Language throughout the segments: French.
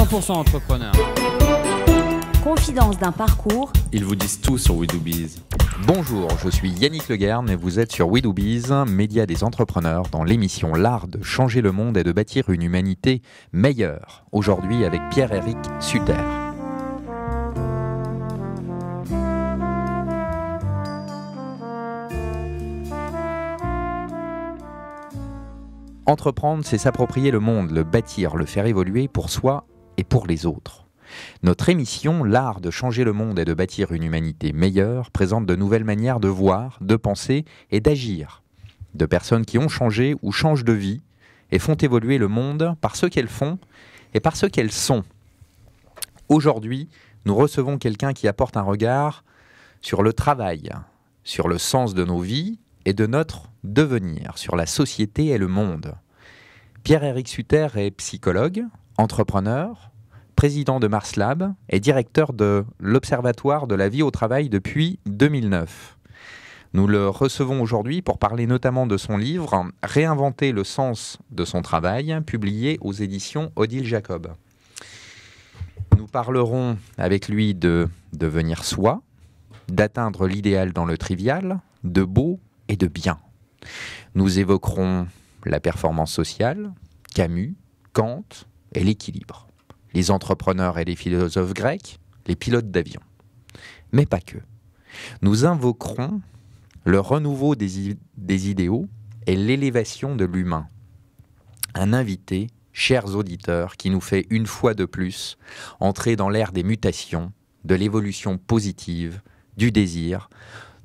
100% entrepreneur. Confidence d'un parcours. Ils vous disent tout sur WeDoBiz. Bonjour, je suis Yannick Leguerne et vous êtes sur WeDoBiz, média des entrepreneurs, dans l'émission L'art de changer le monde et de bâtir une humanité meilleure. Aujourd'hui avec Pierre-Éric Sutter. Entreprendre, c'est s'approprier le monde, le bâtir, le faire évoluer pour soi et pour les autres. Notre émission, L'art de changer le monde et de bâtir une humanité meilleure, présente de nouvelles manières de voir, de penser et d'agir. De personnes qui ont changé ou changent de vie et font évoluer le monde par ce qu'elles font et par ce qu'elles sont. Aujourd'hui, nous recevons quelqu'un qui apporte un regard sur le travail, sur le sens de nos vies et de notre devenir, sur la société et le monde. Pierre-Éric Sutter est psychologue, entrepreneur, président de Mars Lab et directeur de l'Observatoire de la vie au travail depuis 2009. Nous le recevons aujourd'hui pour parler notamment de son livre « Réinventer le sens de son travail », publié aux éditions Odile Jacob. Nous parlerons avec lui de devenir soi, d'atteindre l'idéal dans le trivial, de beau et de bien. Nous évoquerons la performance sociale, Camus, Kant et l'équilibre. Les entrepreneurs et les philosophes grecs, les pilotes d'avion. Mais pas que. Nous invoquerons le renouveau des idéaux et l'élévation de l'humain. Un invité, chers auditeurs, qui nous fait une fois de plus entrer dans l'ère des mutations, de l'évolution positive, du désir,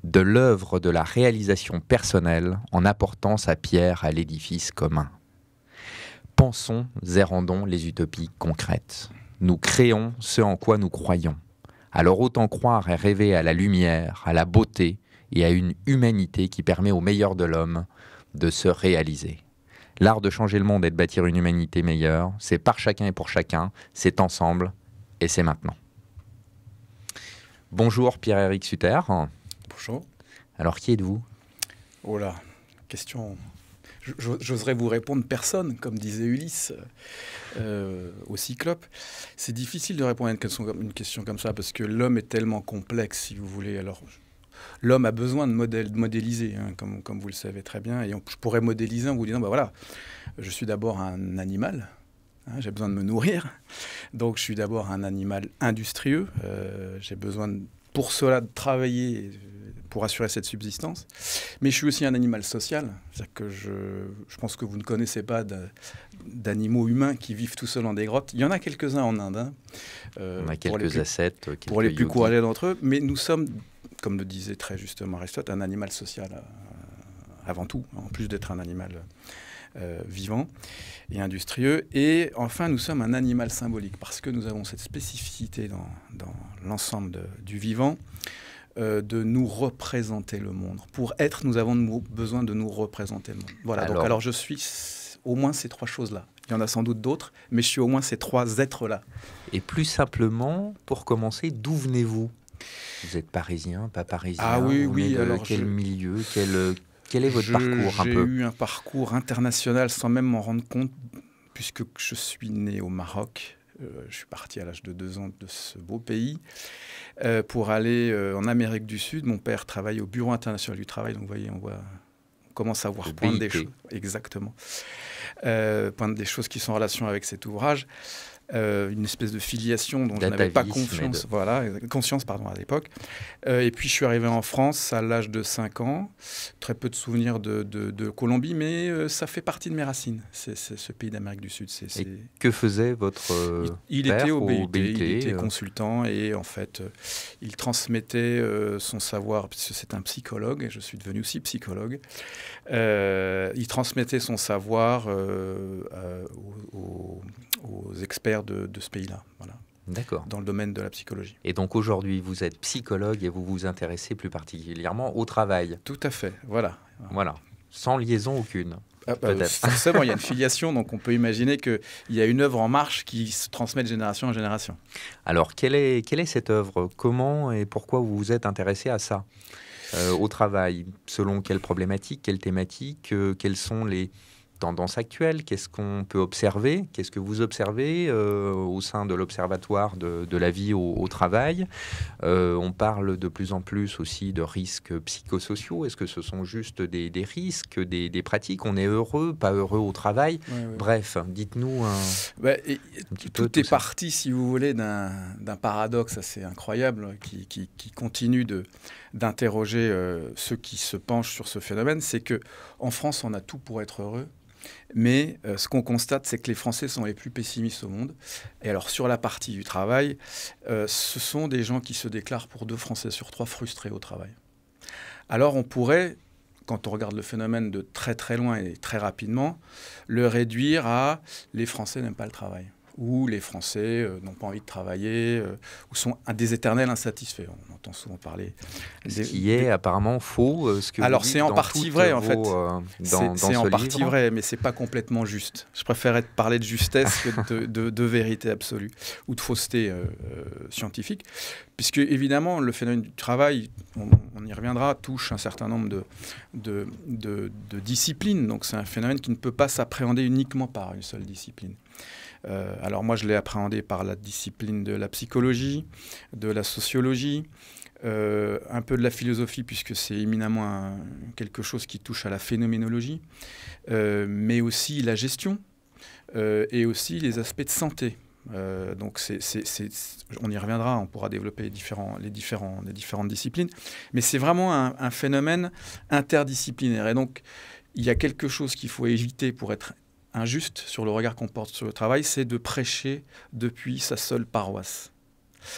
de l'œuvre de la réalisation personnelle en apportant sa pierre à l'édifice commun. Pensons et rendons les utopies concrètes. Nous créons ce en quoi nous croyons. Alors autant croire et rêver à la lumière, à la beauté et à une humanité qui permet au meilleur de l'homme de se réaliser. L'art de changer le monde et de bâtir une humanité meilleure, c'est par chacun et pour chacun, c'est ensemble et c'est maintenant. Bonjour Pierre-Éric Sutter. Bonjour. Alors qui êtes-vous ? Oh là, question... J'oserais vous répondre personne, comme disait Ulysse au Cyclope. C'est difficile de répondre à une question comme ça, parce que l'homme est tellement complexe, si vous voulez. Alors, l'homme a besoin de modéliser, hein, comme vous le savez très bien. Et je pourrais modéliser en vous disant, bah voilà, je suis d'abord un animal, hein, j'ai besoin de me nourrir. Donc, je suis d'abord un animal industrieux. J'ai besoin, pour cela, de travailler pour assurer cette subsistance. Mais je suis aussi un animal social. C'est-à-dire que je pense que vous ne connaissez pas d'animaux humains qui vivent tout seuls dans des grottes. Il y en a quelques-uns en Inde. Hein, on a quelques ascètes. Pour les plus courageux d'entre eux. Mais nous sommes, comme le disait très justement Aristote, un animal social avant tout, en plus d'être un animal vivant et industrieux. Et enfin, nous sommes un animal symbolique parce que nous avons cette spécificité dans l'ensemble du vivant de nous représenter le monde. Pour être, nous avons besoin de nous représenter le monde. Voilà, alors je suis au moins ces trois choses-là. Il y en a sans doute d'autres, mais je suis au moins ces trois êtres-là. Et plus simplement, pour commencer, d'où venez-vous ? Vous êtes parisien, pas parisien ? Ah oui, alors quel milieu, quel est votre parcours un peu ? J'ai eu un parcours international sans même m'en rendre compte, puisque je suis né au Maroc. Je suis parti à l'âge de 2 ans de ce beau pays pour aller en Amérique du Sud. Mon père travaille au Bureau international du travail, donc vous voyez, on commence à voir poindre des choses. Exactement. Poindre des choses qui sont en relation avec cet ouvrage. Une espèce de filiation dont je n'avais pas conscience à l'époque. Et puis je suis arrivé en France à l'âge de 5 ans. Très peu de souvenirs de Colombie, mais ça fait partie de mes racines, c'est ce pays d'Amérique du Sud. Et que faisait votre il père était au BIT, BIT, il était consultant et en fait il transmettait son savoir, puisque c'est un psychologue, et je suis devenu aussi psychologue. Il transmettait son savoir aux experts de ce pays-là, voilà. D'accord. Dans le domaine de la psychologie. Et donc aujourd'hui, vous êtes psychologue et vous vous intéressez plus particulièrement au travail. Tout à fait, voilà. Voilà, sans liaison aucune. Forcément, il y a une filiation, donc on peut imaginer qu'il y a une œuvre en marche qui se transmet de génération en génération. Alors, quelle est cette œuvre ? Comment et pourquoi vous vous êtes intéressé à ça au travail ? Selon quelle problématique, quelle thématique, quels sont les tendance actuelle? Qu'est-ce qu'on peut observer? Qu'est-ce que vous observez au sein de l'Observatoire de la vie au travail? On parle de plus en plus aussi de risques psychosociaux. Est-ce que ce sont juste des risques, des pratiques? On est heureux, pas heureux au travail? Bref, dites-nous un petit peu tout est parti, si vous voulez, d'un paradoxe assez incroyable qui continue d'interroger ceux qui se penchent sur ce phénomène. C'est qu'en France, on a tout pour être heureux. Mais ce qu'on constate, c'est que les Français sont les plus pessimistes au monde. Et alors, sur la partie du travail, ce sont des gens qui se déclarent pour 2 Français sur 3 frustrés au travail. Alors, on pourrait, quand on regarde le phénomène de très très loin et très rapidement, le réduire à « les Français n'aiment pas le travail ». Ou les Français n'ont pas envie de travailler, ou sont des éternels insatisfaits. On entend souvent parler. Ce qui est apparemment faux. Alors c'est en partie vrai, en fait. C'est en partie vrai, mais c'est pas complètement juste. Je préfère parler de justesse que de vérité absolue ou de fausseté scientifique, puisque évidemment le phénomène du travail, on y reviendra, touche un certain nombre de disciplines. Donc c'est un phénomène qui ne peut pas s'appréhender uniquement par une seule discipline. Alors moi, je l'ai appréhendé par la discipline de la psychologie, de la sociologie, un peu de la philosophie, puisque c'est éminemment quelque chose qui touche à la phénoménologie, mais aussi la gestion et aussi les aspects de santé. Donc on y reviendra, on pourra développer les différentes disciplines, mais c'est vraiment un phénomène interdisciplinaire. Et donc, il y a quelque chose qu'il faut éviter pour être injuste sur le regard qu'on porte sur le travail, c'est de prêcher depuis sa seule paroisse.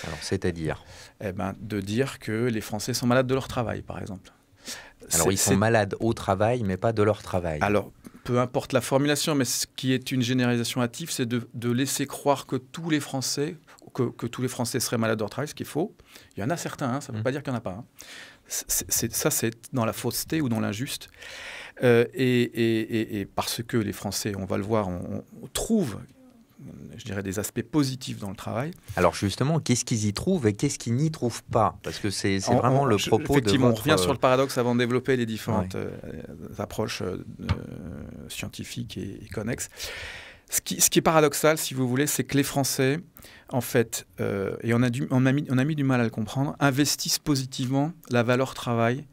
Alors, c'est-à-dire de dire que les Français sont malades de leur travail, par exemple. Alors, ils sont malades au travail, mais pas de leur travail. Alors, peu importe la formulation, mais ce qui est une généralisation hâtive, c'est de laisser croire que tous les Français, que tous les Français seraient malades de leur travail, ce qui est faux. Il y en a certains, ça ne veut pas dire qu'il n'y en a pas. Ça, c'est dans la fausseté ou dans l'injuste. Et parce que les Français, on va le voir, on trouve, je dirais, des aspects positifs dans le travail. Alors justement, qu'est-ce qu'ils y trouvent et qu'est-ce qu'ils n'y trouvent pas? Parce que c'est vraiment le propos effectivement, de votre... on revient sur le paradoxe avant de développer les différentes approches scientifiques et connexes. Ce qui est paradoxal, si vous voulez, c'est que les Français, en fait, et on a mis du mal à le comprendre, investissent positivement la valeur travail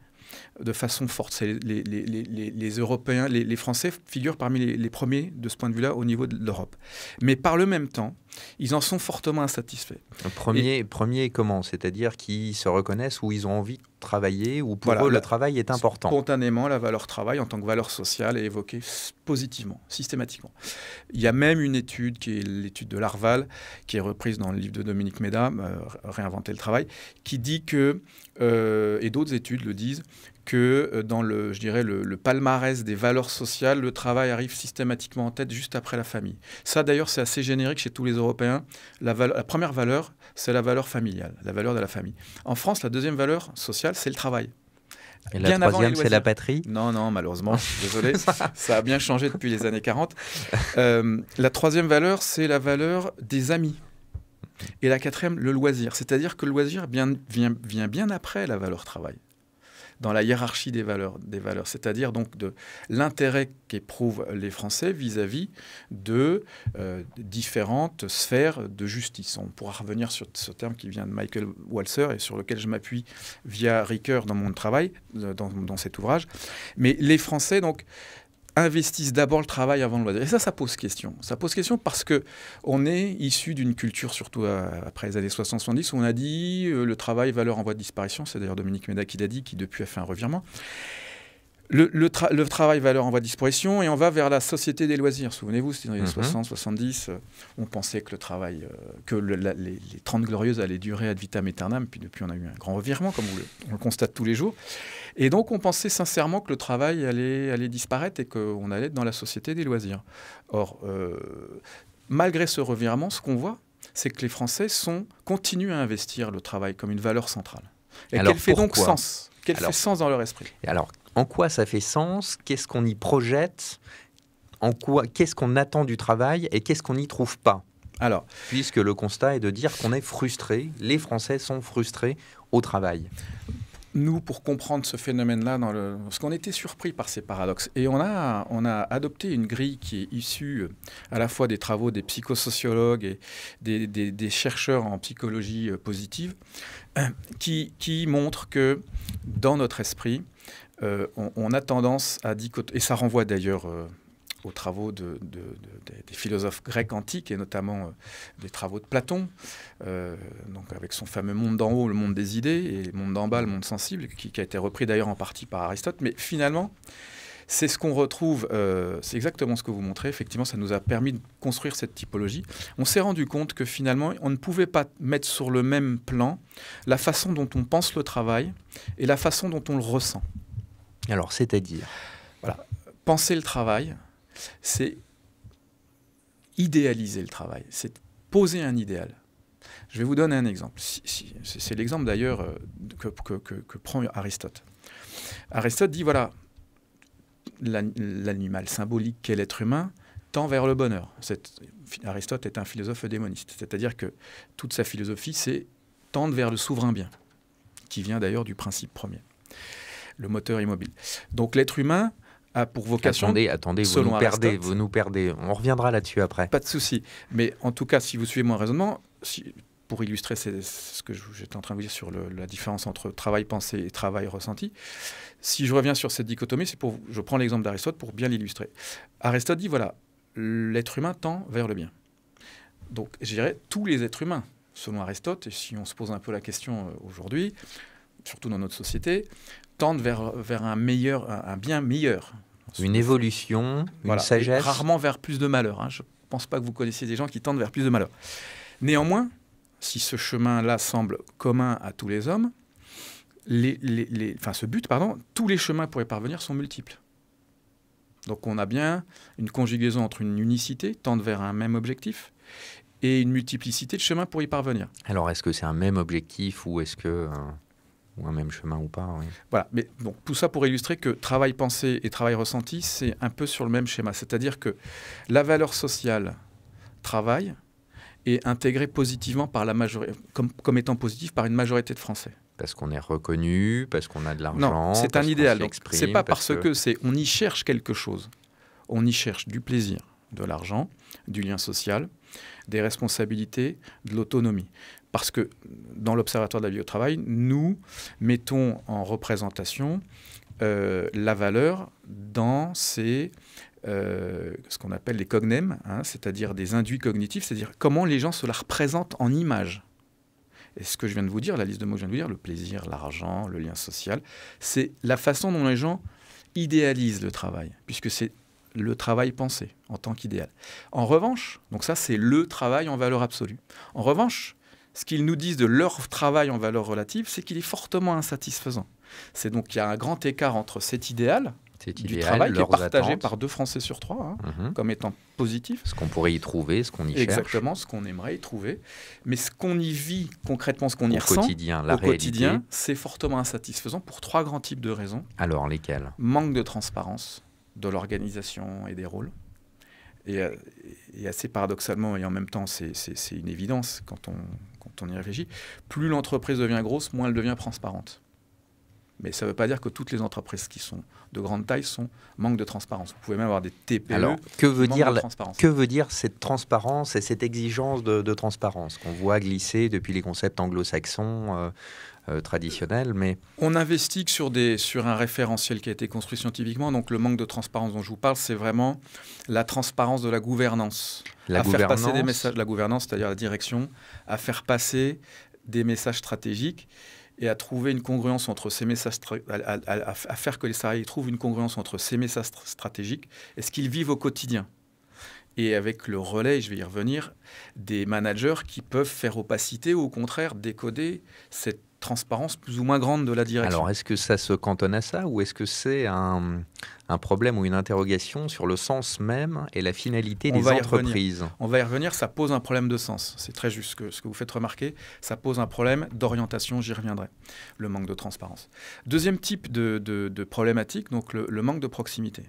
de façon forte. Les Européens, les Français figurent parmi les premiers de ce point de vue-là au niveau de l'Europe. Mais par le même temps, ils en sont fortement insatisfaits. Premier comment? C'est-à-dire qu'ils se reconnaissent ou ils ont envie de travailler ou pour eux le travail est important? Spontanément, la valeur travail en tant que valeur sociale est évoquée positivement, systématiquement. Il y a même une étude qui est l'étude de Larval, qui est reprise dans le livre de Dominique Méda, Réinventer le travail, qui dit que, et d'autres études le disent, que dans le palmarès des valeurs sociales, le travail arrive systématiquement en tête juste après la famille. Ça, d'ailleurs, c'est assez générique chez tous les Européens. La première valeur, c'est la valeur familiale, la valeur de la famille. En France, la deuxième valeur sociale, c'est le travail. Et la troisième, c'est la patrie? Non, malheureusement, je suis désolé. Ça a bien changé depuis les années 40. La troisième valeur, c'est la valeur des amis. Et la quatrième, le loisir. C'est-à-dire que le loisir vient bien après la valeur travail, dans la hiérarchie des valeurs. C'est-à-dire donc de l'intérêt qu'éprouvent les Français vis-à-vis de différentes sphères de justice. On pourra revenir sur ce terme qui vient de Michael Walzer et sur lequel je m'appuie via Ricoeur dans mon travail, dans cet ouvrage. Mais les Français, donc, investissent d'abord le travail avant le loisir. Et ça pose question. Ça pose question parce qu'on est issu d'une culture, surtout après les années 60-70, où on a dit le travail, valeur en voie de disparition. C'est d'ailleurs Dominique Méda qui l'a dit, qui depuis a fait un revirement. Le travail, valeur en voie de disparition, et on va vers la société des loisirs. Souvenez-vous, c'était dans les 60-70, on pensait que le travail, que les 30 Glorieuses allaient durer ad vitam aeternam, puis depuis on a eu un grand revirement, comme on le constate tous les jours. Et donc on pensait sincèrement que le travail allait disparaître et qu'on allait être dans la société des loisirs. Or, malgré ce revirement, ce qu'on voit, c'est que les Français continuent à investir le travail comme une valeur centrale. Et qu'elle fait donc sens. Qu'elle fait sens dans leur esprit. Alors, en quoi ça fait sens? Qu'est-ce qu'on y projette? Qu'est-ce qu'on attend du travail et qu'est-ce qu'on n'y trouve pas? Alors, puisque le constat est de dire qu'on est frustré, les Français sont frustrés au travail. nous, pour comprendre ce phénomène-là, parce qu'on était surpris par ces paradoxes, et on a adopté une grille qui est issue à la fois des travaux des psychosociologues et des chercheurs en psychologie positive, qui montre que dans notre esprit, on a tendance à dichotomiser, et ça renvoie d'ailleurs aux travaux des philosophes grecs antiques, et notamment des travaux de Platon, donc avec son fameux monde d'en haut, le monde des idées, et le monde d'en bas, le monde sensible, qui a été repris d'ailleurs en partie par Aristote. Mais finalement, c'est ce qu'on retrouve, c'est exactement ce que vous montrez. Effectivement, ça nous a permis de construire cette typologie. On s'est rendu compte que finalement, on ne pouvait pas mettre sur le même plan la façon dont on pense le travail et la façon dont on le ressent. Alors, c'est-à-dire, voilà, penser le travail, c'est idéaliser le travail, c'est poser un idéal. Je vais vous donner un exemple. C'est l'exemple d'ailleurs que prend Aristote. Aristote dit, voilà, l'animal symbolique qu'est l'être humain tend vers le bonheur. Aristote est un philosophe démoniste, c'est-à-dire que toute sa philosophie, c'est tendre vers le souverain bien, qui vient d'ailleurs du principe premier, le moteur immobile. Donc l'être humain a pour vocation... Attendez, vous nous perdez. On reviendra là-dessus après. Pas de souci. Mais en tout cas, si vous suivez mon raisonnement, pour illustrer ce que j'étais en train de vous dire sur la différence entre travail pensé et travail ressenti, si je reviens sur cette dichotomie, je prends l'exemple d'Aristote pour bien l'illustrer. Aristote dit, voilà, l'être humain tend vers le bien. Donc, je dirais, tous les êtres humains, selon Aristote, et si on se pose un peu la question aujourd'hui, surtout dans notre société, tendent vers un bien meilleur. Une évolution, une sagesse. Rarement vers plus de malheur. Hein. Je ne pense pas que vous connaissiez des gens qui tendent vers plus de malheur. Néanmoins, si ce chemin-là semble commun à tous les hommes, tous les chemins pour y parvenir sont multiples. Donc on a bien une conjugaison entre une unicité, tendre vers un même objectif, et une multiplicité de chemins pour y parvenir. Alors est-ce que c'est un même objectif ou est-ce que... ou un même chemin ou pas, oui. Voilà, mais bon, tout ça pour illustrer que travail pensé et travail ressenti, c'est un peu sur le même schéma. C'est-à-dire que la valeur sociale travail est intégrée positivement par la majorité, comme étant positive par une majorité de Français. Parce qu'on est reconnu, parce qu'on a de l'argent. Non, c'est un idéal. Donc, c'est pas parce que on y cherche quelque chose. On y cherche du plaisir, de l'argent, du lien social, des responsabilités, de l'autonomie. Parce que dans l'Observatoire de la vie au travail, nous mettons en représentation la valeur dans ce qu'on appelle les cognèmes, hein, c'est-à-dire des induits cognitifs, c'est-à-dire comment les gens se la représentent en images. Et ce que je viens de vous dire, la liste de mots que je viens de vous dire, le plaisir, l'argent, le lien social, c'est la façon dont les gens idéalisent le travail, puisque c'est le travail pensé en tant qu'idéal. En revanche, donc ça c'est le travail en valeur absolue. En revanche, ce qu'ils nous disent de leur travail en valeur relative, c'est qu'il est fortement insatisfaisant. C'est donc qu'il y a un grand écart entre cet idéal du travail qui est partagé par 2 Français sur 3, comme étant positif. Ce qu'on pourrait y trouver, ce qu'on y cherche. Exactement, ce qu'on aimerait y trouver. Mais ce qu'on y vit concrètement, ce qu'on y ressent au quotidien, c'est fortement insatisfaisant pour 3 grands types de raisons. Alors, lesquelles ? Manque de transparence de l'organisation et des rôles. Et assez paradoxalement, et en même temps, c'est une évidence quand on y réfléchit, plus l'entreprise devient grosse, moins elle devient transparente. Mais ça ne veut pas dire que toutes les entreprises qui sont de grande taille manquent de transparence. Vous pouvez même avoir des TPE. Alors, que veut dire cette transparence et cette exigence de transparence qu'on voit glisser depuis les concepts anglo-saxons traditionnels, mais... On investigue sur un référentiel qui a été construit scientifiquement. Donc le manque de transparence dont je vous parle, c'est vraiment la transparence de la gouvernance. Faire passer des messages, la gouvernance, c'est-à-dire la direction, à faire passer des messages stratégiques et à trouver une congruence entre ces messages, à faire que les salariés trouvent une congruence entre ces messages stratégiques et ce qu'ils vivent au quotidien. Et avec le relais, je vais y revenir, des managers qui peuvent faire opacité ou au contraire décoder cette transparence plus ou moins grande de la direction. Alors, est-ce que ça se cantonne à ça ou est-ce que c'est un problème ou une interrogation sur le sens même et la finalité des entreprises ? On va y revenir, ça pose un problème de sens. C'est très juste ce que vous faites remarquer. Ça pose un problème d'orientation, j'y reviendrai, le manque de transparence. Deuxième type de problématique, donc le manque de proximité.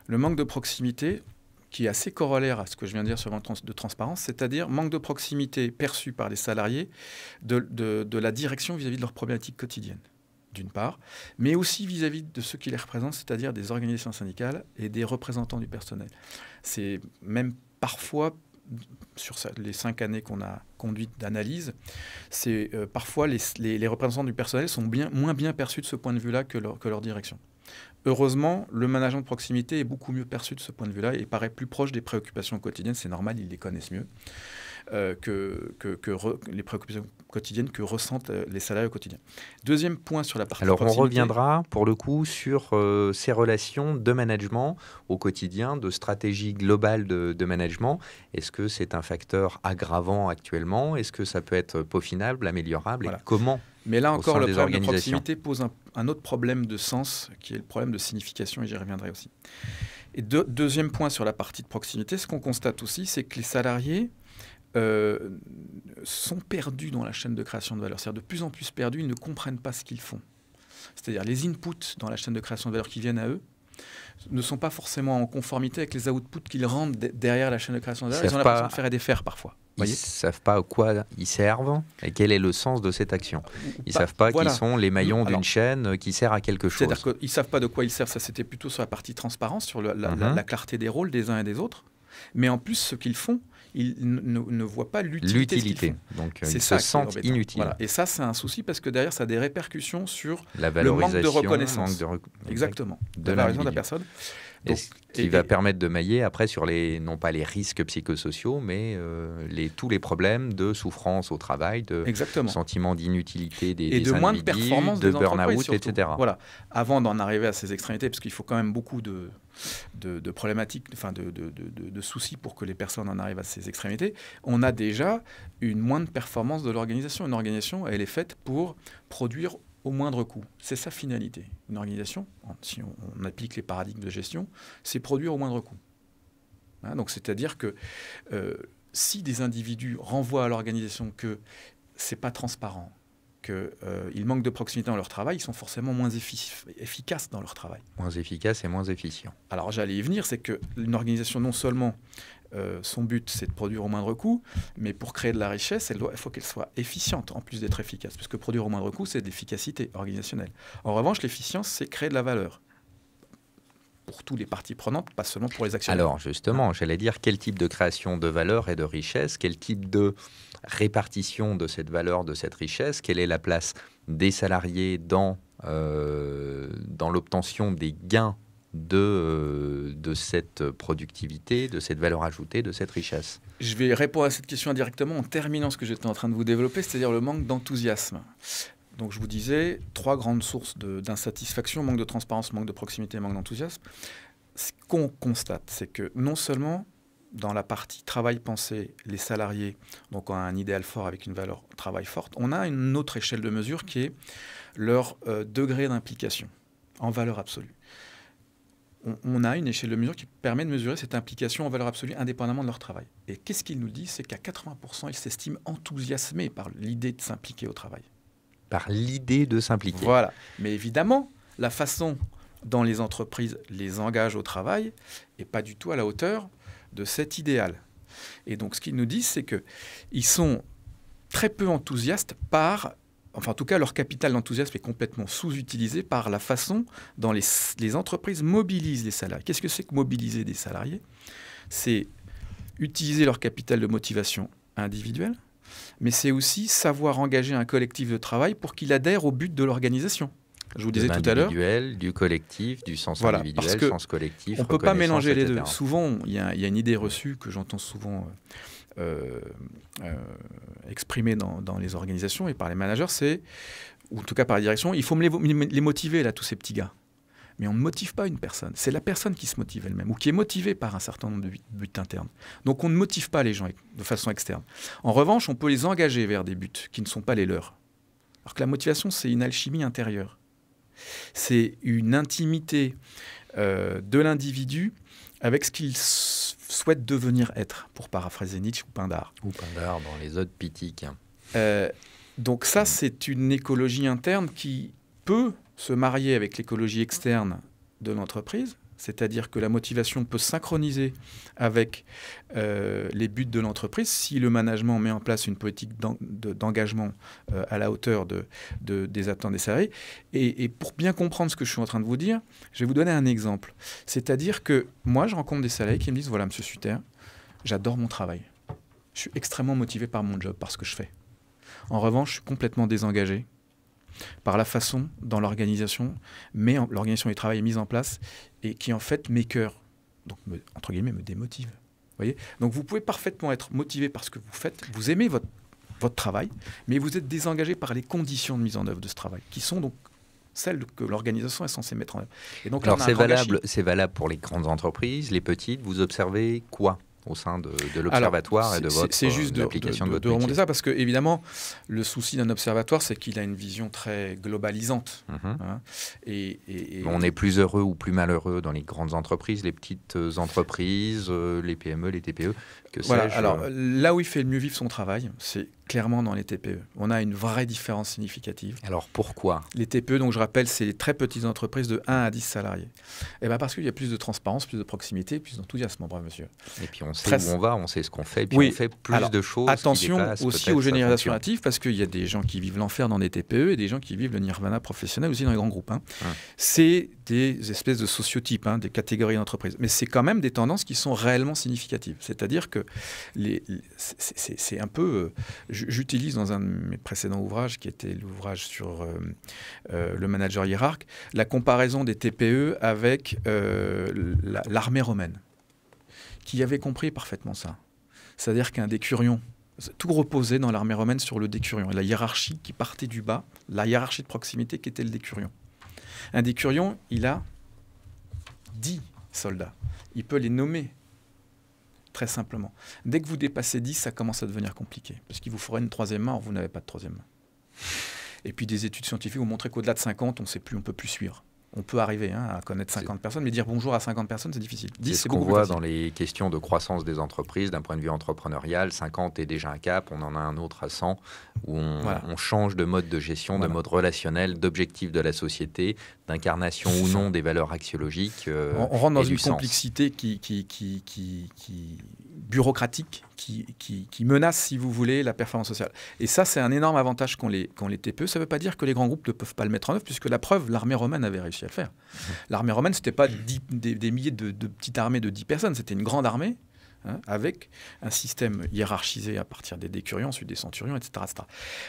Le manque de proximité, qui est assez corollaire à ce que je viens de dire sur le manque de transparence, c'est-à-dire manque de proximité perçu par les salariés de la direction vis-à-vis de leurs problématiques quotidiennes. d'une part, mais aussi vis-à-vis de ceux qui les représentent, c'est-à-dire des organisations syndicales et des représentants du personnel. C'est même parfois, sur les 5 années qu'on a conduites d'analyse, c'est parfois les représentants du personnel sont moins bien perçus de ce point de vue-là que leur direction. Heureusement, le management de proximité est beaucoup mieux perçu de ce point de vue-là et paraît plus proche des préoccupations quotidiennes. C'est normal, ils les connaissent mieux que les préoccupations quotidiennes que ressentent les salariés au quotidien. Deuxième point sur la partie proximité. On reviendra pour le coup sur ces relations de management au quotidien, de stratégie globale de management. Est-ce que c'est un facteur aggravant actuellement? Est-ce que ça peut être peaufinable, améliorable? Voilà. Et comment? Mais là encore, le problème de proximité pose un autre problème de sens, qui est le problème de signification, et j'y reviendrai aussi. Et deuxième point sur la partie de proximité, ce qu'on constate aussi, c'est que les salariés sont perdus dans la chaîne de création de valeur. C'est-à-dire de plus en plus perdus, ils ne comprennent pas ce qu'ils font. C'est-à-dire les inputs dans la chaîne de création de valeur qui viennent à eux ne sont pas forcément en conformité avec les outputs qu'ils rendent derrière la chaîne de création de valeur. Ils ont l'impression de faire et défaire parfois. Ils ne savent pas à quoi ils servent et quel est le sens de cette action. Ils ne savent pas qu'ils sont les maillons d'une chaîne qui sert à quelque chose. C'est-à-dire qu'ils ne savent pas de quoi ils servent. Ça, c'était plutôt sur la partie transparence, sur la clarté des rôles des uns et des autres. Mais en plus, ce qu'ils font, ils ne voient pas l'utilité. Donc, ils se sentent inutiles. Voilà. Et ça, c'est un souci parce que derrière, ça a des répercussions sur la le manque de reconnaissance. Exactement. De la valorisation de la personne. Donc, qui va permettre de mailler après sur non pas les risques psychosociaux, mais tous les problèmes de souffrance au travail, de sentiment d'inutilité des individus, moins de performance de burn-out, etc. Voilà. Avant d'en arriver à ces extrémités, parce qu'il faut quand même beaucoup de problématiques, enfin de soucis pour que les personnes en arrivent à ces extrémités, on a déjà une moindre performance de l'organisation. Une organisation, elle est faite pour produire au moindre coût. C'est sa finalité. Une organisation, si on applique les paradigmes de gestion, c'est produire au moindre coût. Hein, donc c'est-à-dire que si des individus renvoient à l'organisation que c'est pas transparent, qu'ils manquent de proximité dans leur travail, ils sont forcément moins efficaces dans leur travail. Moins efficaces et moins efficients. Alors j'allais y venir, c'est qu'une organisation, non seulement son but c'est de produire au moindre coût, mais pour créer de la richesse, il faut qu'elle soit efficiente en plus d'être efficace, puisque produire au moindre coût, c'est de l'efficacité organisationnelle. En revanche, l'efficience, c'est créer de la valeur. Pour tous les parties prenantes, pas seulement pour les actionnaires. Alors justement, j'allais dire quel type de création de valeur et de richesse, quel type de répartition de cette valeur, de cette richesse, quelle est la place des salariés dans l'obtention des gains de cette productivité, de cette valeur ajoutée, de cette richesse? Je vais répondre à cette question indirectement en terminant ce que j'étais en train de vous développer, c'est-à-dire le manque d'enthousiasme. Donc je vous disais, 3 grandes sources d'insatisfaction, manque de transparence, manque de proximité, manque d'enthousiasme. Ce qu'on constate, c'est que non seulement dans la partie travail-pensée, les salariés donc ont un idéal fort avec une valeur travail forte, on a une autre échelle de mesure qui est leur degré d'implication en valeur absolue. On a une échelle de mesure qui permet de mesurer cette implication en valeur absolue indépendamment de leur travail. Et qu'est-ce qu'ils nous disent? C'est qu'à 80%, ils s'estiment enthousiasmés par l'idée de s'impliquer au travail. Par l'idée de s'impliquer. Voilà. Mais évidemment, la façon dont les entreprises les engagent au travail n'est pas du tout à la hauteur de cet idéal. Et donc, ce qu'ils nous disent, c'est qu'ils sont très peu enthousiastes enfin, en tout cas, leur capital d'enthousiasme est complètement sous-utilisé par la façon dont les entreprises mobilisent les salariés. Qu'est-ce que c'est que mobiliser des salariés? C'est utiliser leur capital de motivation individuelle, mais c'est aussi savoir engager un collectif de travail pour qu'il adhère au but de l'organisation. Je vous disais tout à l'heure. Du collectif, du sens individuel, du sens collectif. On ne peut pas mélanger les deux. Souvent, il y a une idée reçue que j'entends souvent exprimée dans les organisations et par les managers, ou en tout cas par la direction, il faut les motiver, là, tous ces petits gars. Mais on ne motive pas une personne. C'est la personne qui se motive elle-même ou qui est motivée par un certain nombre de buts internes. Donc on ne motive pas les gens de façon externe. En revanche, on peut les engager vers des buts qui ne sont pas les leurs. Alors que la motivation, c'est une alchimie intérieure. C'est une intimité de l'individu avec ce qu'il souhaite devenir être, pour paraphraser Nietzsche ou Pindar. Ou Pindar dans les Odes Pithiques. Donc ça, c'est une écologie interne qui peut se marier avec l'écologie externe de l'entreprise. c'est-à-dire que la motivation peut synchroniser avec les buts de l'entreprise si le management met en place une politique d'engagement à la hauteur des attentes des salariés. Et pour bien comprendre ce que je suis en train de vous dire, je vais vous donner un exemple. C'est-à-dire que moi, je rencontre des salariés qui me disent « Voilà, Monsieur Sutter, j'adore mon travail. Je suis extrêmement motivé par mon job, par ce que je fais. En revanche, je suis complètement désengagé par la façon dont l'organisation du travail est mise en place et qui en fait m'écœure, donc entre guillemets me démotive. Voyez, donc vous pouvez parfaitement être motivé par ce que vous faites, vous aimez votre travail, mais vous êtes désengagé par les conditions de mise en œuvre de ce travail, qui sont donc celles que l'organisation est censée mettre en œuvre. Et donc, alors c'est valable pour les grandes entreprises, les petites. Vous observez quoi au sein de l'observatoire et de votre l'application de votre métier. Remonter ça parce que évidemment le souci d'un observatoire, c'est qu'il a une vision très globalisante. Hein, et on est plus heureux ou plus malheureux dans les grandes entreprises, les petites entreprises, les PME, les TPE. Voilà. Alors là où il fait le mieux vivre son travail, c'est clairement dans les TPE. On a une vraie différence significative. Alors pourquoi ? Les TPE, donc je rappelle, c'est les très petites entreprises de 1 à 10 salariés. Et bien parce qu'il y a plus de transparence, plus de proximité, plus d'enthousiasme, brave monsieur. Et puis on sait où on va, on sait ce qu'on fait, et puis on fait plus de choses. Attention aussi aux générations actives, parce qu'il y a des gens qui vivent l'enfer dans des TPE et des gens qui vivent le nirvana professionnel aussi dans les grands groupes. C'est des espèces de sociotypes, des catégories d'entreprises. Mais c'est quand même des tendances qui sont réellement significatives. C'est-à-dire que c'est un peu... J'utilise dans un de mes précédents ouvrages, qui était l'ouvrage sur le manager hiérarque, la comparaison des TPE avec l'armée romaine, qui avait compris parfaitement ça. C'est-à-dire qu'un décurion, tout reposait dans l'armée romaine sur le décurion, la hiérarchie qui partait du bas, la hiérarchie de proximité qui était le décurion. Un décurion, il a 10 soldats. Il peut les nommer. Très simplement. Dès que vous dépassez 10, ça commence à devenir compliqué. Parce qu'il vous faudrait une troisième main, or vous n'avez pas de troisième main. Et puis des études scientifiques vous montrent qu'au-delà de 50, on ne peut plus suivre. On peut arriver à connaître 50 personnes, mais dire bonjour à 50 personnes, c'est difficile. 10, c'est ce qu'on voit dans les questions de croissance des entreprises, d'un point de vue entrepreneurial. 50 est déjà un cap, on en a un autre à 100, où on change de mode de gestion, de mode relationnel, d'objectif de la société, d'incarnation ou non des valeurs axiologiques. On rentre dans une complexité bureaucratique qui menace, si vous voulez, la performance sociale. Et ça, c'est un énorme avantage qu'ont les TPE. Ça ne veut pas dire que les grands groupes ne peuvent pas le mettre en œuvre, puisque la preuve, l'armée romaine avait réussi à le faire. L'armée romaine, ce n'était pas des milliers de petites armées de 10 personnes, c'était une grande armée, avec un système hiérarchisé à partir des décurions, ensuite des centurions, etc.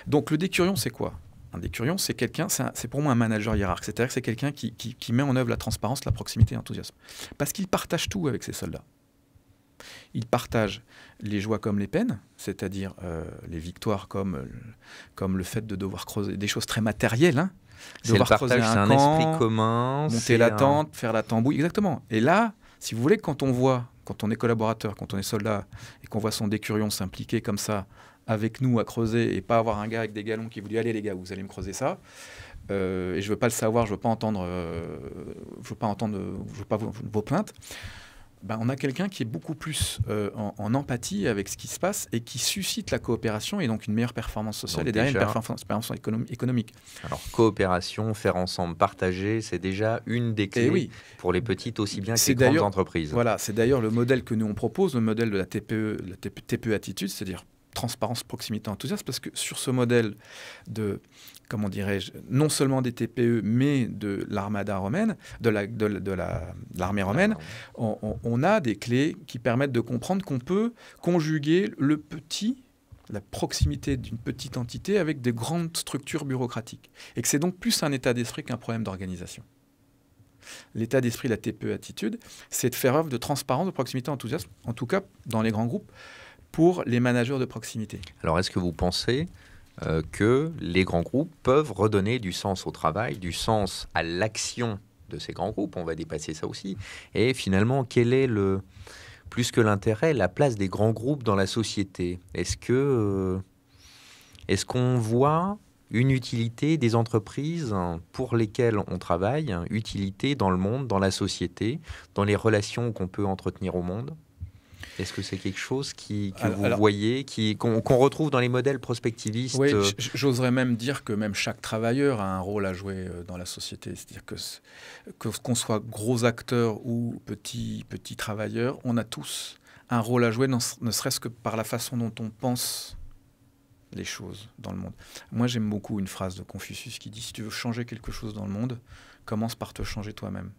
Donc le décurion, c'est quoi ? Un décurion, c'est quelqu'un, c'est pour moi un manager hiérarque, c'est-à-dire que c'est quelqu'un qui met en œuvre la transparence, la proximité et l'enthousiasme. Parce qu'il partage tout avec ses soldats. Il partage les joies comme les peines, c'est-à-dire les victoires comme le fait de devoir creuser des choses très matérielles. C'est le partage, c'est un esprit commun. Monter la tente, faire la tambouille, exactement. Et là, si vous voulez, quand on est collaborateur, quand on est soldat, et qu'on voit son décurion s'impliquer comme ça avec nous à creuser, et pas avoir un gars avec des galons qui vous dit « Allez les gars, vous allez me creuser ça », et je veux pas le savoir, je veux pas entendre vos plaintes. On a quelqu'un qui est beaucoup plus en empathie avec ce qui se passe et qui suscite la coopération et donc une meilleure performance sociale et derrière une performance économique. Alors coopération, faire ensemble, partager, c'est déjà une des clés pour les petites aussi bien que les grandes entreprises. Voilà, c'est d'ailleurs le modèle que nous on propose, le modèle de la TPE attitude, c'est-à-dire transparence, proximité, enthousiasme, parce que sur ce modèle de, comment dirais-je, non seulement des TPE, mais de l'armada romaine, de l'armée romaine, on a des clés qui permettent de comprendre qu'on peut conjuguer la proximité d'une petite entité avec des grandes structures bureaucratiques. Et que c'est donc plus un état d'esprit qu'un problème d'organisation. L'état d'esprit de la TPE attitude, c'est de faire œuvre de transparence, de proximité, enthousiasme, en tout cas dans les grands groupes, pour les managers de proximité. Alors, est-ce que vous pensez que les grands groupes peuvent redonner du sens au travail, du sens à l'action de ces grands groupes? On va dépasser ça aussi. Et finalement, quel est plus que l'intérêt, la place des grands groupes dans la société? Est-ce qu'on voit une utilité des entreprises pour lesquelles on travaille, utilité dans le monde, dans la société, dans les relations qu'on peut entretenir au monde? Est-ce que c'est quelque chose que Alors, vous voyez, qu'on retrouve dans les modèles prospectivistes? Oui, j'oserais même dire que même chaque travailleur a un rôle à jouer dans la société. C'est-à-dire qu'on soit gros acteur ou petit travailleur, on a tous un rôle à jouer, ne serait-ce que par la façon dont on pense les choses dans le monde. Moi, j'aime beaucoup une phrase de Confucius qui dit « Si tu veux changer quelque chose dans le monde, commence par te changer toi-même ».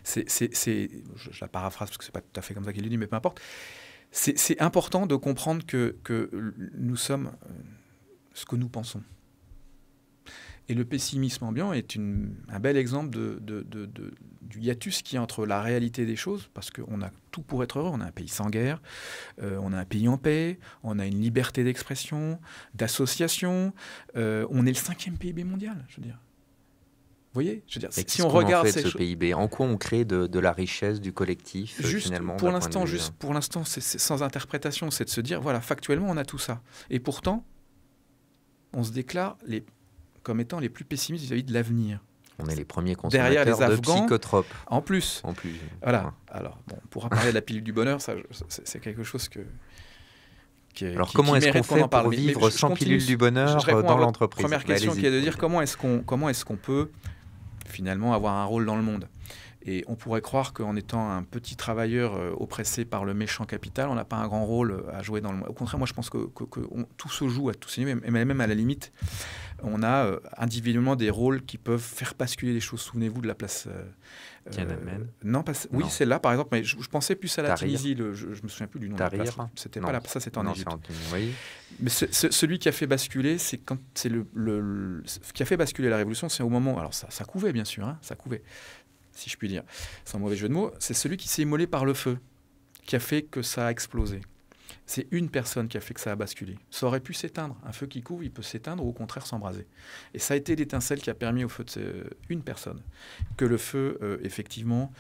Je la paraphrase parce que c'est pas tout à fait comme ça qu'il le dit, mais peu importe. C'est important de comprendre que nous sommes ce que nous pensons. Et le pessimisme ambiant est un bel exemple du hiatus qu'il y a entre la réalité des choses, parce qu'on a tout pour être heureux. On a un pays sans guerre, on a un pays en paix, on a une liberté d'expression, d'association. On est le 5e PIB mondial, je veux dire. Vous voyez, je veux dire, si on regarde ce PIB, en quoi on crée de la richesse du collectif finalement, pour l'instant, c'est sans interprétation, c'est de se dire voilà, factuellement, on a tout ça. Et pourtant, on se déclare comme étant les plus pessimistes vis-à-vis de l'avenir. On est les premiers consommateurs derrière les de psychotropes. En plus. Voilà. Ouais. Alors, bon, on pourra parler de la pilule du bonheur, ça, c'est quelque chose Alors, comment est-ce qu'on fait pour vivre sans pilule du bonheur dans l'entreprise? Première question qui est de dire comment est-ce qu'on peut finalement avoir un rôle dans le monde. Et on pourrait croire qu'en étant un petit travailleur oppressé par le méchant capital, on n'a pas un grand rôle à jouer dans le monde. Au contraire, moi je pense que tout se joue à tous ces niveaux, et même à la limite, on a individuellement des rôles qui peuvent faire basculer les choses. Souvenez-vous de la place... Tiananmen. Oui, c'est là par exemple, mais je pensais plus à la Tunisie, je me souviens plus du nom Tahrir. de la place. C'était pas là, ça c'était en Égypte. Oui. Mais celui qui a fait basculer, ce qui a fait basculer la révolution, c'est au moment... Alors ça couvait bien sûr, ça couvait. Si je puis dire, sans mauvais jeu de mots, c'est celui qui s'est immolé par le feu, qui a fait que ça a explosé. C'est une personne qui a fait que ça a basculé. Ça aurait pu s'éteindre. Un feu qui couvre, il peut s'éteindre ou au contraire s'embraser. Et ça a été l'étincelle qui a permis au feu une personne que le feu, effectivement,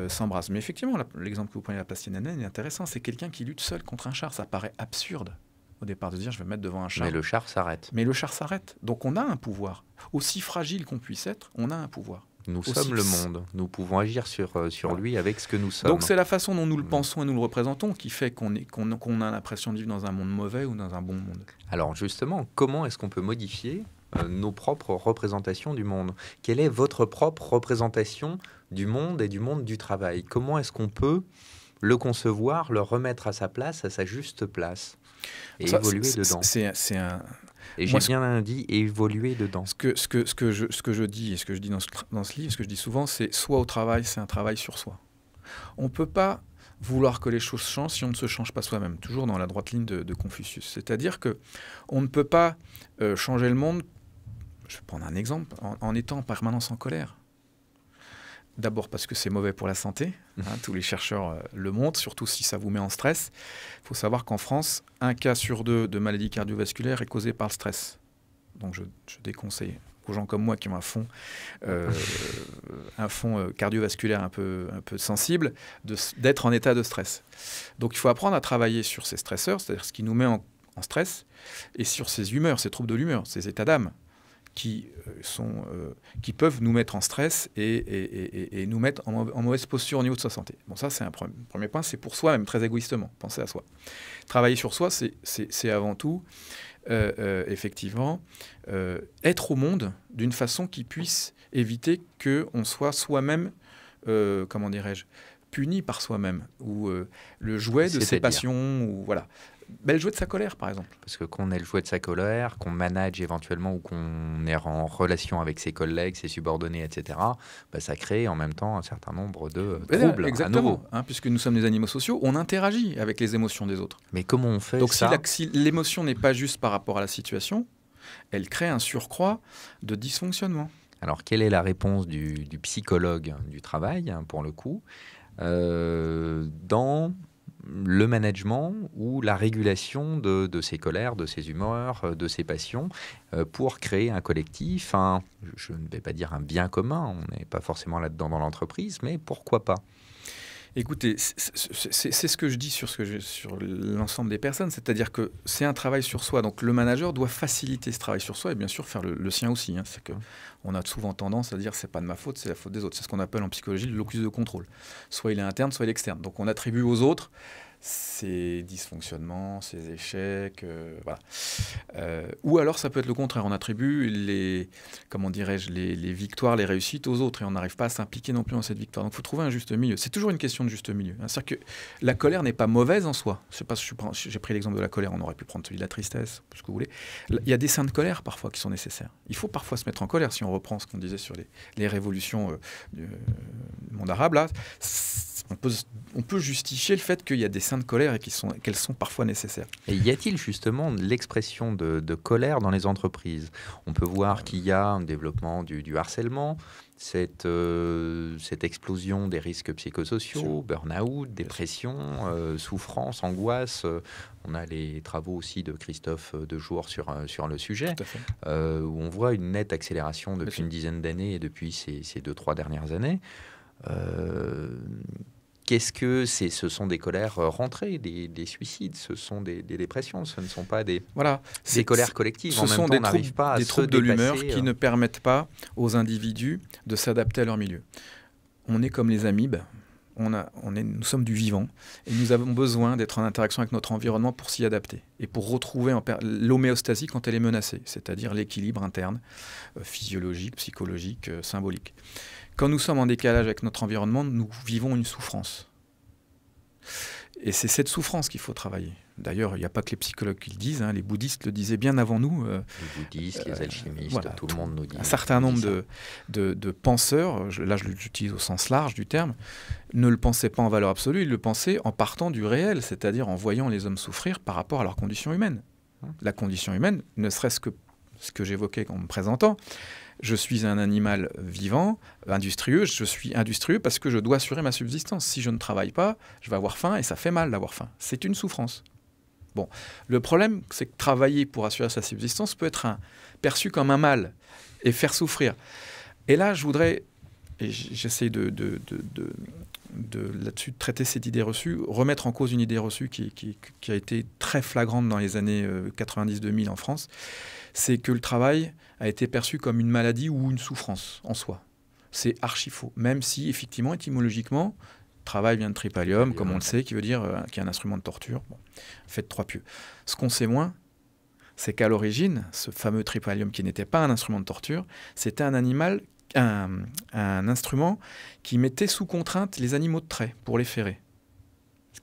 s'embrase. Mais effectivement, l'exemple que vous prenez de la place Tiananmen est intéressant. C'est quelqu'un qui lutte seul contre un char. Ça paraît absurde au départ de dire je vais me mettre devant un char. Mais le char s'arrête. Donc on a un pouvoir. Aussi fragile qu'on puisse être, on a un pouvoir. Nous sommes le monde. Nous pouvons agir sur lui avec ce que nous sommes. Donc c'est la façon dont nous le pensons et nous le représentons qui fait qu'on a l'impression de vivre dans un monde mauvais ou dans un bon monde. Alors justement, comment est-ce qu'on peut modifier nos propres représentations du monde? Quelle est votre propre représentation du monde et du monde du travail? Comment est-ce qu'on peut le concevoir, le remettre à sa place, à sa juste place et évoluer dedans? Et j'ai bien dit évoluer dedans. Ce que je dis et ce que je dis dans ce livre, ce que je dis souvent, c'est soit au travail, c'est un travail sur soi. On ne peut pas vouloir que les choses changent si on ne se change pas soi-même. Toujours dans la droite ligne de Confucius. C'est-à-dire que on ne peut pas changer le monde. Je vais prendre un exemple en étant en permanence en colère. D'abord parce que c'est mauvais pour la santé, tous les chercheurs le montrent, surtout si ça vous met en stress. Il faut savoir qu'en France, 1 cas sur 2 de maladie cardiovasculaire est causé par le stress. Donc je déconseille aux gens comme moi qui ont un fond cardiovasculaire un peu sensible, d'être en état de stress. Donc il faut apprendre à travailler sur ces stresseurs, c'est-à-dire ce qui nous met en stress, et sur ces humeurs, ces troubles de l'humeur, ces états d'âme, qui peuvent nous mettre en stress et nous mettre en mauvaise posture au niveau de sa santé. Bon, ça, c'est un premier point, c'est pour soi, même très égoïstement, penser à soi. Travailler sur soi, c'est avant tout, effectivement, être au monde d'une façon qui puisse éviter qu'on soit soi-même, puni par soi-même, ou le jouet de ses passions, ou voilà. Le jouet de sa colère, par exemple. Parce que qu'on est le jouet de sa colère, qu'on manage éventuellement ou qu'on est en relation avec ses collègues, ses subordonnés, etc., ça crée en même temps un certain nombre de troubles. Exactement, puisque nous sommes des animaux sociaux, on interagit avec les émotions des autres. Mais comment on fait ça? Donc si l'émotion n'est pas juste par rapport à la situation, elle crée un surcroît de dysfonctionnement. Alors, quelle est la réponse du psychologue du travail, pour le coup, dans le management ou la régulation de ses colères, de ses humeurs, de ses passions, pour créer un collectif, je ne vais pas dire un bien commun, on n'est pas forcément là-dedans dans l'entreprise, mais pourquoi pas? Écoutez, c'est ce que je dis sur l'ensemble des personnes, c'est-à-dire que c'est un travail sur soi. Donc le manager doit faciliter ce travail sur soi et bien sûr faire le sien aussi. C'est que on a souvent tendance à dire c'est pas de ma faute, c'est la faute des autres. C'est ce qu'on appelle en psychologie le locus de contrôle. Soit il est interne, soit il est externe. Donc on attribue aux autres ses dysfonctionnements, ses échecs, voilà. Ou alors ça peut être le contraire, on attribue les victoires, les réussites aux autres et on n'arrive pas à s'impliquer non plus dans cette victoire. Donc il faut trouver un juste milieu. C'est toujours une question de juste milieu. C'est-à-dire que la colère n'est pas mauvaise en soi. Je sais pas si j'ai pris l'exemple de la colère, on aurait pu prendre celui de la tristesse, ce que vous voulez. Il y a des seins de colère parfois qui sont nécessaires. Il faut parfois se mettre en colère, si on reprend ce qu'on disait sur les révolutions du monde arabe, là. On peut justifier le fait qu'il y a des seins de colère et qu'elles sont parfois nécessaires. Et y a-t-il justement l'expression de colère dans les entreprises? On peut voir qu'il y a un développement du harcèlement, cette explosion des risques psychosociaux, burn-out, dépression, souffrance, angoisse. On a les travaux aussi de Christophe Dejour sur le sujet, où on voit une nette accélération depuis une dizaine d'années et depuis ces 2-3 dernières années. Qu'est-ce que ce sont des colères rentrées, des suicides, ce sont des dépressions, ce ne sont pas des colères collectives. Ce sont des troubles de l'humeur qui ne permettent pas aux individus de s'adapter à leur milieu. On est comme les amibes, nous sommes du vivant et nous avons besoin d'être en interaction avec notre environnement pour s'y adapter et pour retrouver l'homéostasie quand elle est menacée, c'est-à-dire l'équilibre interne, physiologique, psychologique, symbolique. Quand nous sommes en décalage avec notre environnement, nous vivons une souffrance. Et c'est cette souffrance qu'il faut travailler. D'ailleurs, il n'y a pas que les psychologues qui le disent, hein, les bouddhistes le disaient bien avant nous. Les bouddhistes, les alchimistes, voilà, tout le monde nous dit. Un certain nombre de penseurs, là je l'utilise au sens large du terme, ne le pensaient pas en valeur absolue, ils le pensaient en partant du réel, c'est-à-dire en voyant les hommes souffrir par rapport à leur condition humaine. La condition humaine, ne serait-ce que ce que j'évoquais en me présentant, je suis un animal vivant, industrieux, je suis industrieux parce que je dois assurer ma subsistance. Si je ne travaille pas, je vais avoir faim et ça fait mal d'avoir faim. C'est une souffrance. Bon, le problème, c'est que travailler pour assurer sa subsistance peut être perçu comme un mal et faire souffrir. Et là, je voudrais, et j'essaie là-dessus de traiter cette idée reçue, remettre en cause une idée reçue qui a été très flagrante dans les années 90-2000 en France, c'est que le travail a été perçu comme une maladie ou une souffrance en soi. C'est archi faux, même si effectivement, étymologiquement, travail vient de tripalium, comme on le sait, qui veut dire qui est un instrument de torture. Bon, faites 3 pieux. Ce qu'on sait moins, c'est qu'à l'origine, ce fameux tripalium qui n'était pas un instrument de torture, c'était un instrument qui mettait sous contrainte les animaux de trait pour les ferrer.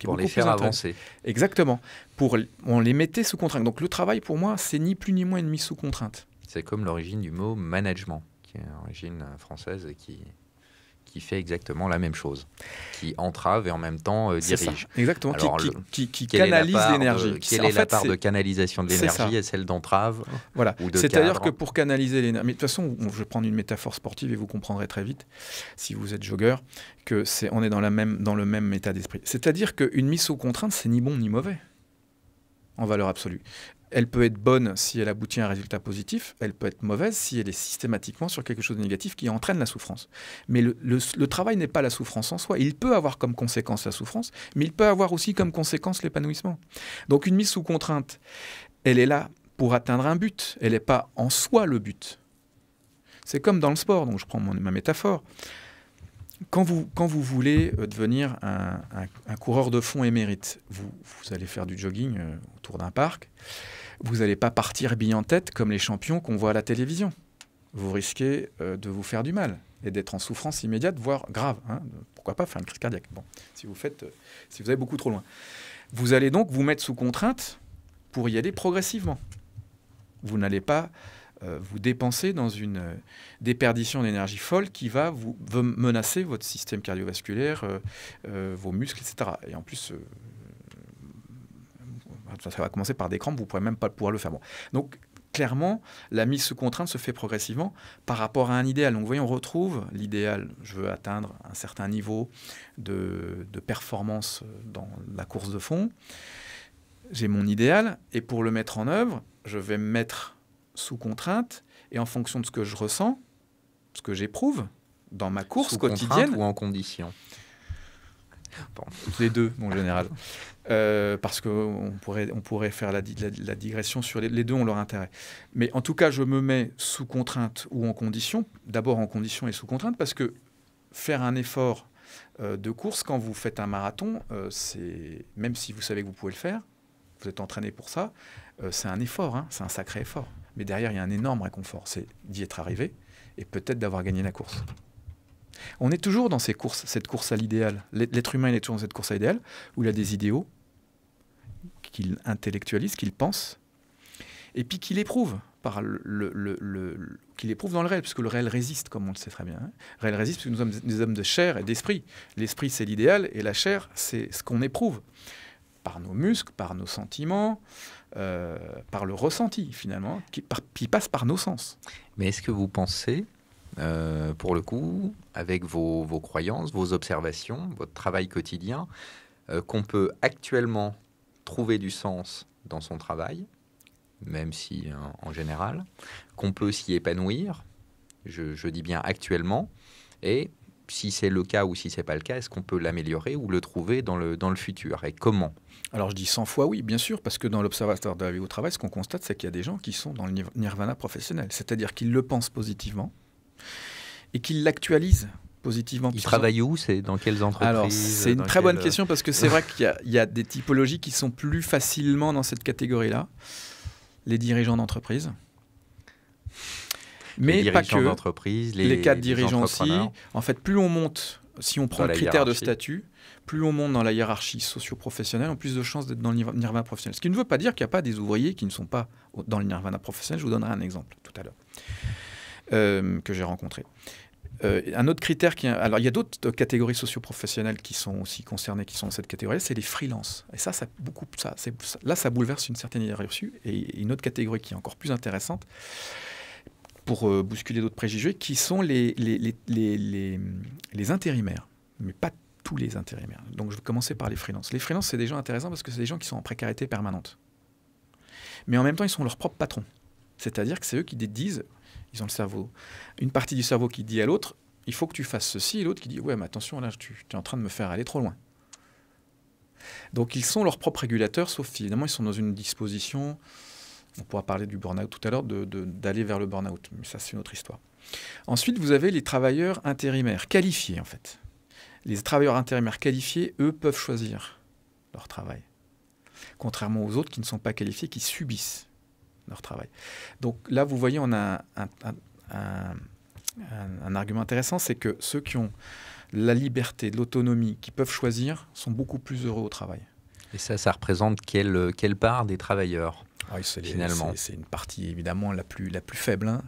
Pour les faire avancer. Exactement. On les mettait sous contrainte. Donc le travail, pour moi, c'est ni plus ni moins une mise sous contrainte. C'est comme l'origine du mot management, qui est une origine française et qui fait exactement la même chose, qui entrave et en même temps dirige. Exactement, alors, qui canalise l'énergie. Quelle est la part de canalisation de l'énergie et celle d'entrave? Voilà, c'est-à-dire que pour canaliser l'énergie... Mais de toute façon, je vais prendre une métaphore sportive et vous comprendrez très vite, si vous êtes joggeur, on est dans le même état d'esprit. C'est-à-dire qu'une mise sous contrainte, c'est ni bon ni mauvais, en valeur absolue. Elle peut être bonne si elle aboutit à un résultat positif, elle peut être mauvaise si elle est systématiquement sur quelque chose de négatif qui entraîne la souffrance. Mais le travail n'est pas la souffrance en soi. Il peut avoir comme conséquence la souffrance, mais il peut avoir aussi comme conséquence l'épanouissement. Donc une mise sous contrainte, elle est là pour atteindre un but, elle n'est pas en soi le but. C'est comme dans le sport, donc je prends ma métaphore. Quand vous voulez devenir un coureur de fond émérite, vous allez faire du jogging autour d'un parc, vous n'allez pas partir bille en tête comme les champions qu'on voit à la télévision. Vous risquez de vous faire du mal et d'être en souffrance immédiate, voire grave. Hein. Pourquoi pas faire une crise cardiaque, bon, si vous allez beaucoup trop loin. Vous allez donc vous mettre sous contrainte pour y aller progressivement. Vous n'allez pas vous dépenser dans une déperdition d'énergie folle qui va vous menacer votre système cardiovasculaire, vos muscles, etc. Et en plus, ça va commencer par des crampes, vous ne pourrez même pas pouvoir le faire. Bon. Donc, clairement, la mise sous contrainte se fait progressivement par rapport à un idéal. Donc, vous voyez, on retrouve l'idéal. Je veux atteindre un certain niveau de performance dans la course de fond. J'ai mon idéal, et pour le mettre en œuvre, je vais me mettre sous contrainte, et en fonction de ce que je ressens, ce que j'éprouve dans ma course quotidienne... Sous contrainte ou en condition? Bon. Les deux, en général. Parce qu'on pourrait faire la digression sur les deux ont leur intérêt. Mais en tout cas, je me mets sous contrainte ou en condition, d'abord en condition et sous contrainte, parce que faire un effort de course, quand vous faites un marathon, même si vous savez que vous pouvez le faire, vous êtes entraîné pour ça, c'est un effort, hein, c'est un sacré effort. Mais derrière, il y a un énorme réconfort, c'est d'y être arrivé et peut-être d'avoir gagné la course. On est toujours dans cette course à l'idéal. L'être humain il est toujours dans cette course à l'idéal, où il a des idéaux qu'il intellectualise, qu'il pense, et puis qu'il éprouve, qu'il éprouve dans le réel, puisque le réel résiste, comme on le sait très bien. Hein. Le réel résiste parce que nous sommes des hommes de chair et d'esprit. L'esprit, c'est l'idéal, et la chair, c'est ce qu'on éprouve, par nos muscles, par nos sentiments, par le ressenti, finalement, qui passe par nos sens. Mais est-ce que vous pensez, pour le coup, avec vos croyances, vos observations, votre travail quotidien, qu'on peut actuellement trouver du sens dans son travail, même si en général, qu'on peut s'y épanouir, je dis bien actuellement, et si c'est le cas ou si c'est pas le cas, est-ce qu'on peut l'améliorer ou le trouver dans le futur, et comment? Alors je dis 100 fois oui, bien sûr, parce que dans l'Observatoire de la vie au travail, ce qu'on constate, c'est qu'il y a des gens qui sont dans le nirvana professionnel, c'est-à-dire qu'ils le pensent positivement et qu'ils l'actualisent positivement. Ils travaillent où? C'est dans quelles entreprises? Alors, c'est une très bonne question, parce que c'est vrai qu'il y a des typologies qui sont plus facilement dans cette catégorie-là. Les dirigeants d'entreprise. Mais pas que. Les cadres dirigeants aussi. En fait, plus on monte, si on prend le critère de statut, plus on monte dans la hiérarchie socio-professionnelle, en plus de chances d'être dans le nirvana professionnel. Ce qui ne veut pas dire qu'il n'y a pas des ouvriers qui ne sont pas dans le nirvana professionnel. Je vous donnerai un exemple tout à l'heure que j'ai rencontré. Un autre critère alors il y a d'autres catégories socio-professionnelles qui sont aussi concernées, qui sont dans cette catégorie, c'est les freelances. Et ça bouleverse une certaine idée reçue. Et une autre catégorie qui est encore plus intéressante, pour bousculer d'autres préjugés, qui sont les intérimaires, mais pas tous les intérimaires. Donc je vais commencer par les freelances. Les freelances, c'est des gens intéressants parce que c'est des gens qui sont en précarité permanente. Mais en même temps, ils sont leurs propres patrons. C'est-à-dire que c'est eux qui disent, ils ont le cerveau, une partie du cerveau qui dit à l'autre, il faut que tu fasses ceci, et l'autre qui dit, ouais, mais attention, là, tu es en train de me faire aller trop loin. Donc ils sont leurs propres régulateurs, sauf évidemment, ils sont dans une disposition, on pourra parler du burn-out tout à l'heure, d'aller vers le burn-out, mais ça, c'est une autre histoire. Ensuite, vous avez les travailleurs intérimaires, qualifiés, en fait. Les travailleurs intérimaires qualifiés, eux, peuvent choisir leur travail. Contrairement aux autres qui ne sont pas qualifiés, qui subissent leur travail. Donc là, vous voyez, on a un argument intéressant, c'est que ceux qui ont la liberté, l'autonomie, qui peuvent choisir, sont beaucoup plus heureux au travail. Et ça représente quelle part des travailleurs, finalement? C'est une partie, évidemment, la plus faible. Hein.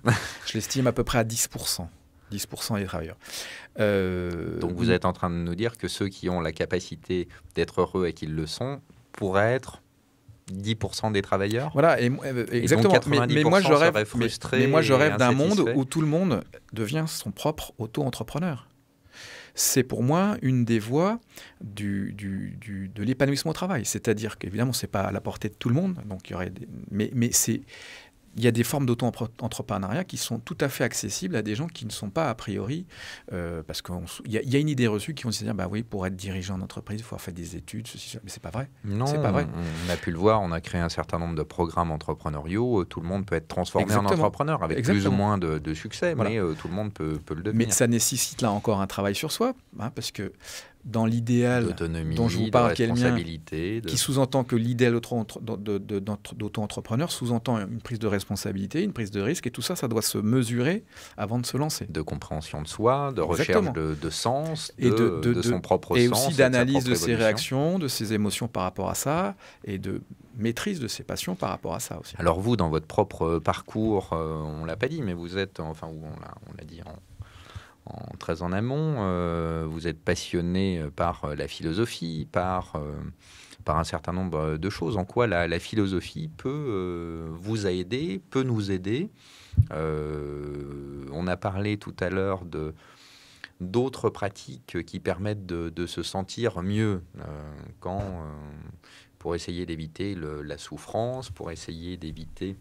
Je l'estime à peu près à 10%. 10% des travailleurs. Donc vous êtes en train de nous dire que ceux qui ont la capacité d'être heureux et qui le sont pourraient être 10% des travailleurs? Voilà, exactement. Donc 90% mais moi, je rêve d'un monde où tout le monde devient son propre auto-entrepreneur. C'est pour moi une des voies de l'épanouissement au travail. C'est-à-dire qu'évidemment, ce n'est pas à la portée de tout le monde, donc il y a des formes d'auto-entrepreneuriat qui sont tout à fait accessibles à des gens qui ne sont pas a priori, parce qu'il y a une idée reçue qui vont se dire, bah oui, pour être dirigeant d'entreprise, il faut avoir fait des études, ceci, cela. Mais c'est pas vrai. Non, c'est pas vrai. On a pu le voir, on a créé un certain nombre de programmes entrepreneuriaux, tout le monde peut être transformé en entrepreneur, avec plus ou moins de succès, voilà. Mais tout le monde peut le devenir. Mais ça nécessite là encore un travail sur soi, hein, parce que dans l'idéal dont je vous parle, qui est le mien, qui sous-entend que l'idéal d'auto-entrepreneur sous-entend une prise de responsabilité, une prise de risque, et tout ça, ça doit se mesurer avant de se lancer. De compréhension de soi, de recherche de sens, et de son propre et sens. Et aussi d'analyse de ses réactions, de ses émotions par rapport à ça, et de maîtrise de ses passions par rapport à ça aussi. Alors vous, dans votre propre parcours, on ne l'a pas dit, mais vous êtes, enfin, on l'a dit très en amont, vous êtes passionné par la philosophie, par un certain nombre de choses. En quoi la philosophie peut vous aider, peut nous aider? On a parlé tout à l'heure d'autres pratiques qui permettent de se sentir mieux pour essayer d'éviter la souffrance, pour essayer d'éviter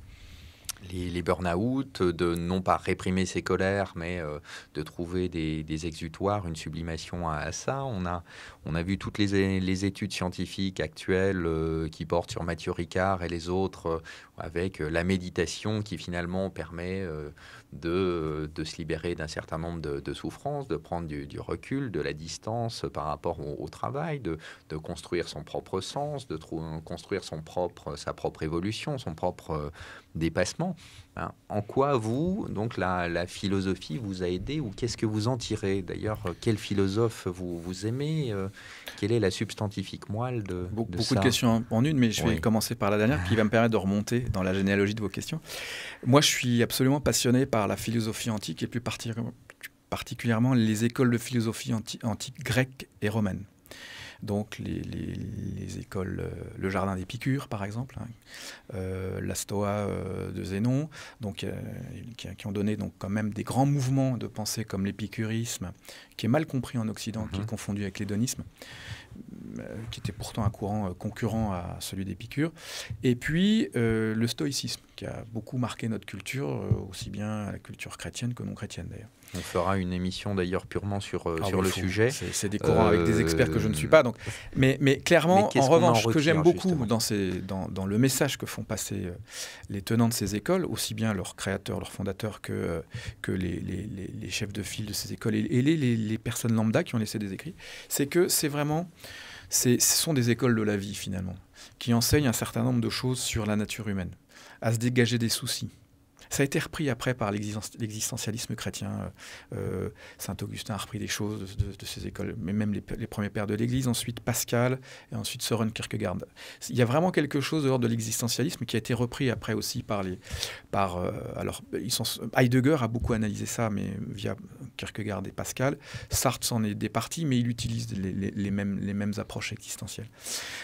les burn-out, de non pas réprimer ses colères, mais de trouver des exutoires, une sublimation à ça. On a vu toutes les études scientifiques actuelles qui portent sur Mathieu Ricard et les autres, avec la méditation qui finalement permet de se libérer d'un certain nombre de souffrances, de prendre du recul, de la distance par rapport au travail, de construire son propre sens, de construire sa propre évolution, son propre dépassement. Hein. En quoi donc la philosophie vous a aidé, ou qu'est-ce que vous en tirez? D'ailleurs, quel philosophe vous aimez? Quelle est la substantifique moelle de Beaucoup ça? de questions en une, mais je vais commencer par la dernière qui va me permettre de remonter dans la généalogie de vos questions. Moi, je suis absolument passionné par la philosophie antique et plus particulièrement les écoles de philosophie antique grecque et romaine. Donc les écoles, le jardin d'Épicure par exemple, la Stoa de Zénon, donc, qui ont donné donc, quand même des grands mouvements de pensée comme l'épicurisme, qui est mal compris en Occident, qui est confondu avec l'hédonisme, qui était pourtant un courant concurrent à celui d'Épicure, et puis le stoïcisme, qui a beaucoup marqué notre culture, aussi bien la culture chrétienne que non chrétienne d'ailleurs. On fera une émission d'ailleurs purement sur le sujet. C'est des courants avec des experts que je ne suis pas. Donc, mais clairement, en revanche, ce que j'aime beaucoup dans le message que font passer les tenants de ces écoles, aussi bien leurs créateurs, leurs fondateurs que les chefs de file de ces écoles et les personnes lambda qui ont laissé des écrits, c'est que ce sont des écoles de la vie finalement, qui enseignent un certain nombre de choses sur la nature humaine, à se dégager des soucis. Ça a été repris après par l'existentialisme chrétien. Saint-Augustin a repris des choses de ces écoles, mais même les premiers pères de l'Église, ensuite Pascal, et ensuite Søren Kierkegaard. Il y a vraiment quelque chose dehors de l'existentialisme qui a été repris après aussi Heidegger a beaucoup analysé ça, mais via Kierkegaard et Pascal. Sartre s'en est départi, mais il utilise les mêmes approches existentielles.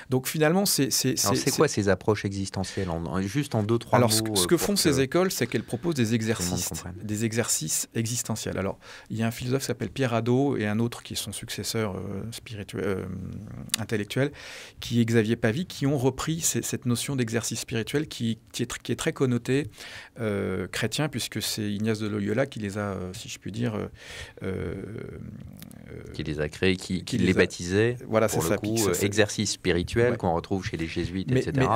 Donc finalement, c'est quoi ces approches existentielles, juste en 2-3 mots? Alors, ce que font ces écoles, c'est qu'elles proposent des exercices existentiels. Alors, il y a un philosophe qui s'appelle Pierre Hadot et un autre qui est son successeur intellectuel, qui est Xavier Pavie, qui ont repris cette notion d'exercice spirituel qui est très connotée chrétien, puisque c'est Ignace de Loyola qui les a, si je puis dire... qui les a créés, qui les baptisait, voilà, pour c'est le ça, coup, exercices spirituels qu'on retrouve chez les jésuites, etc.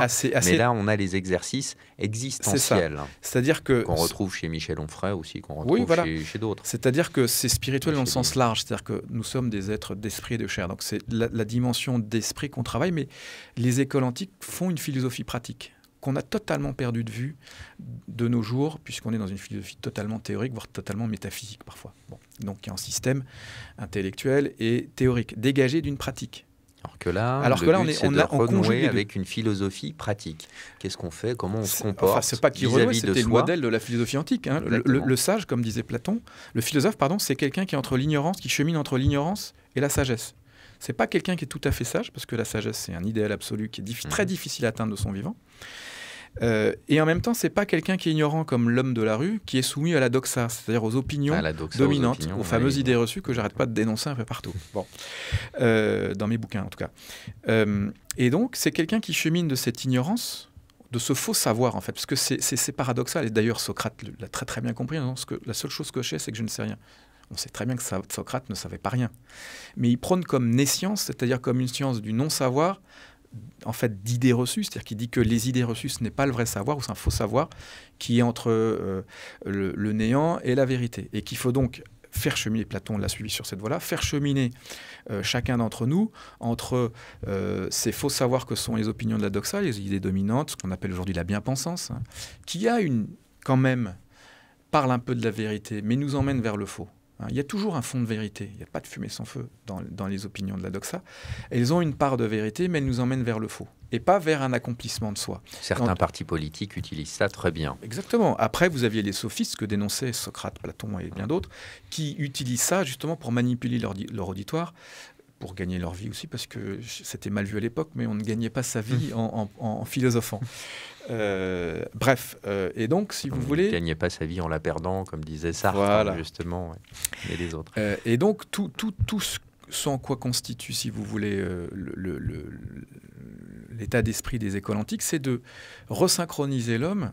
Mais là, on a les exercices existentiels. C'est-à-dire qu'on retrouve chez Michel Onfray aussi, qu'on retrouve chez d'autres. C'est-à-dire que c'est spirituel dans le sens large, c'est-à-dire que nous sommes des êtres d'esprit et de chair. Donc c'est la dimension d'esprit qu'on travaille, mais les écoles antiques font une philosophie pratique qu'on a totalement perdu de vue de nos jours, puisqu'on est dans une philosophie totalement théorique, voire totalement métaphysique parfois. Bon. Donc il y a un système intellectuel et théorique, dégagé d'une pratique. Alors que là, on renouer avec une philosophie pratique. Qu'est-ce qu'on fait? Comment on se comporte? Enfin, c'est pas qu'il renoue, c'était le modèle de la philosophie antique. Hein. Le sage, comme disait Platon, le philosophe, pardon, c'est quelqu'un qui chemine entre l'ignorance et la sagesse. C'est pas quelqu'un qui est tout à fait sage, parce que la sagesse, c'est un idéal absolu qui est très difficile à atteindre de son vivant. Et en même temps, c'est pas quelqu'un qui est ignorant comme l'homme de la rue, qui est soumis à la doxa, c'est-à-dire aux opinions dominantes, aux fameuses idées reçues que j'arrête pas de dénoncer un peu partout. Bon, dans mes bouquins en tout cas. Et donc, c'est quelqu'un qui chemine de cette ignorance, de ce faux savoir en fait, parce que c'est paradoxal. Et d'ailleurs, Socrate l'a très très bien compris. Hein, la seule chose que je sais, c'est que je ne sais rien. On sait très bien que Socrate ne savait pas rien. Mais il prône comme nescience, c'est-à-dire comme une science du non-savoir, en fait d'idées reçues, c'est-à-dire qu'il dit que les idées reçues, ce n'est pas le vrai savoir, ou c'est un faux savoir, qui est entre le néant et la vérité. Et qu'il faut donc faire cheminer, Platon l'a suivi sur cette voie-là, faire cheminer chacun d'entre nous entre ces faux savoirs que sont les opinions de la doxa, les idées dominantes, ce qu'on appelle aujourd'hui la bien-pensance, hein, qui quand même, parle un peu de la vérité, mais nous emmène vers le faux. Il y a toujours un fond de vérité, il n'y a pas de fumée sans feu dans les opinions de la doxa. Elles ont une part de vérité, mais elles nous emmènent vers le faux, et pas vers un accomplissement de soi. Certains partis politiques utilisent ça très bien. Exactement. Après, vous aviez les sophistes que dénonçaient Socrate, Platon et bien d'autres, qui utilisent ça justement pour manipuler leur auditoire, pour gagner leur vie aussi, parce que c'était mal vu à l'époque, mais on ne gagnait pas sa vie en philosophant. Bref, et donc, si vous voulez... On ne gagnait pas sa vie en la perdant, comme disait Sartre, voilà. Justement, ouais. Et les autres. Et donc, tout ce en quoi constitue, si vous voulez, l'état d'esprit des écoles antiques, c'est de resynchroniser l'homme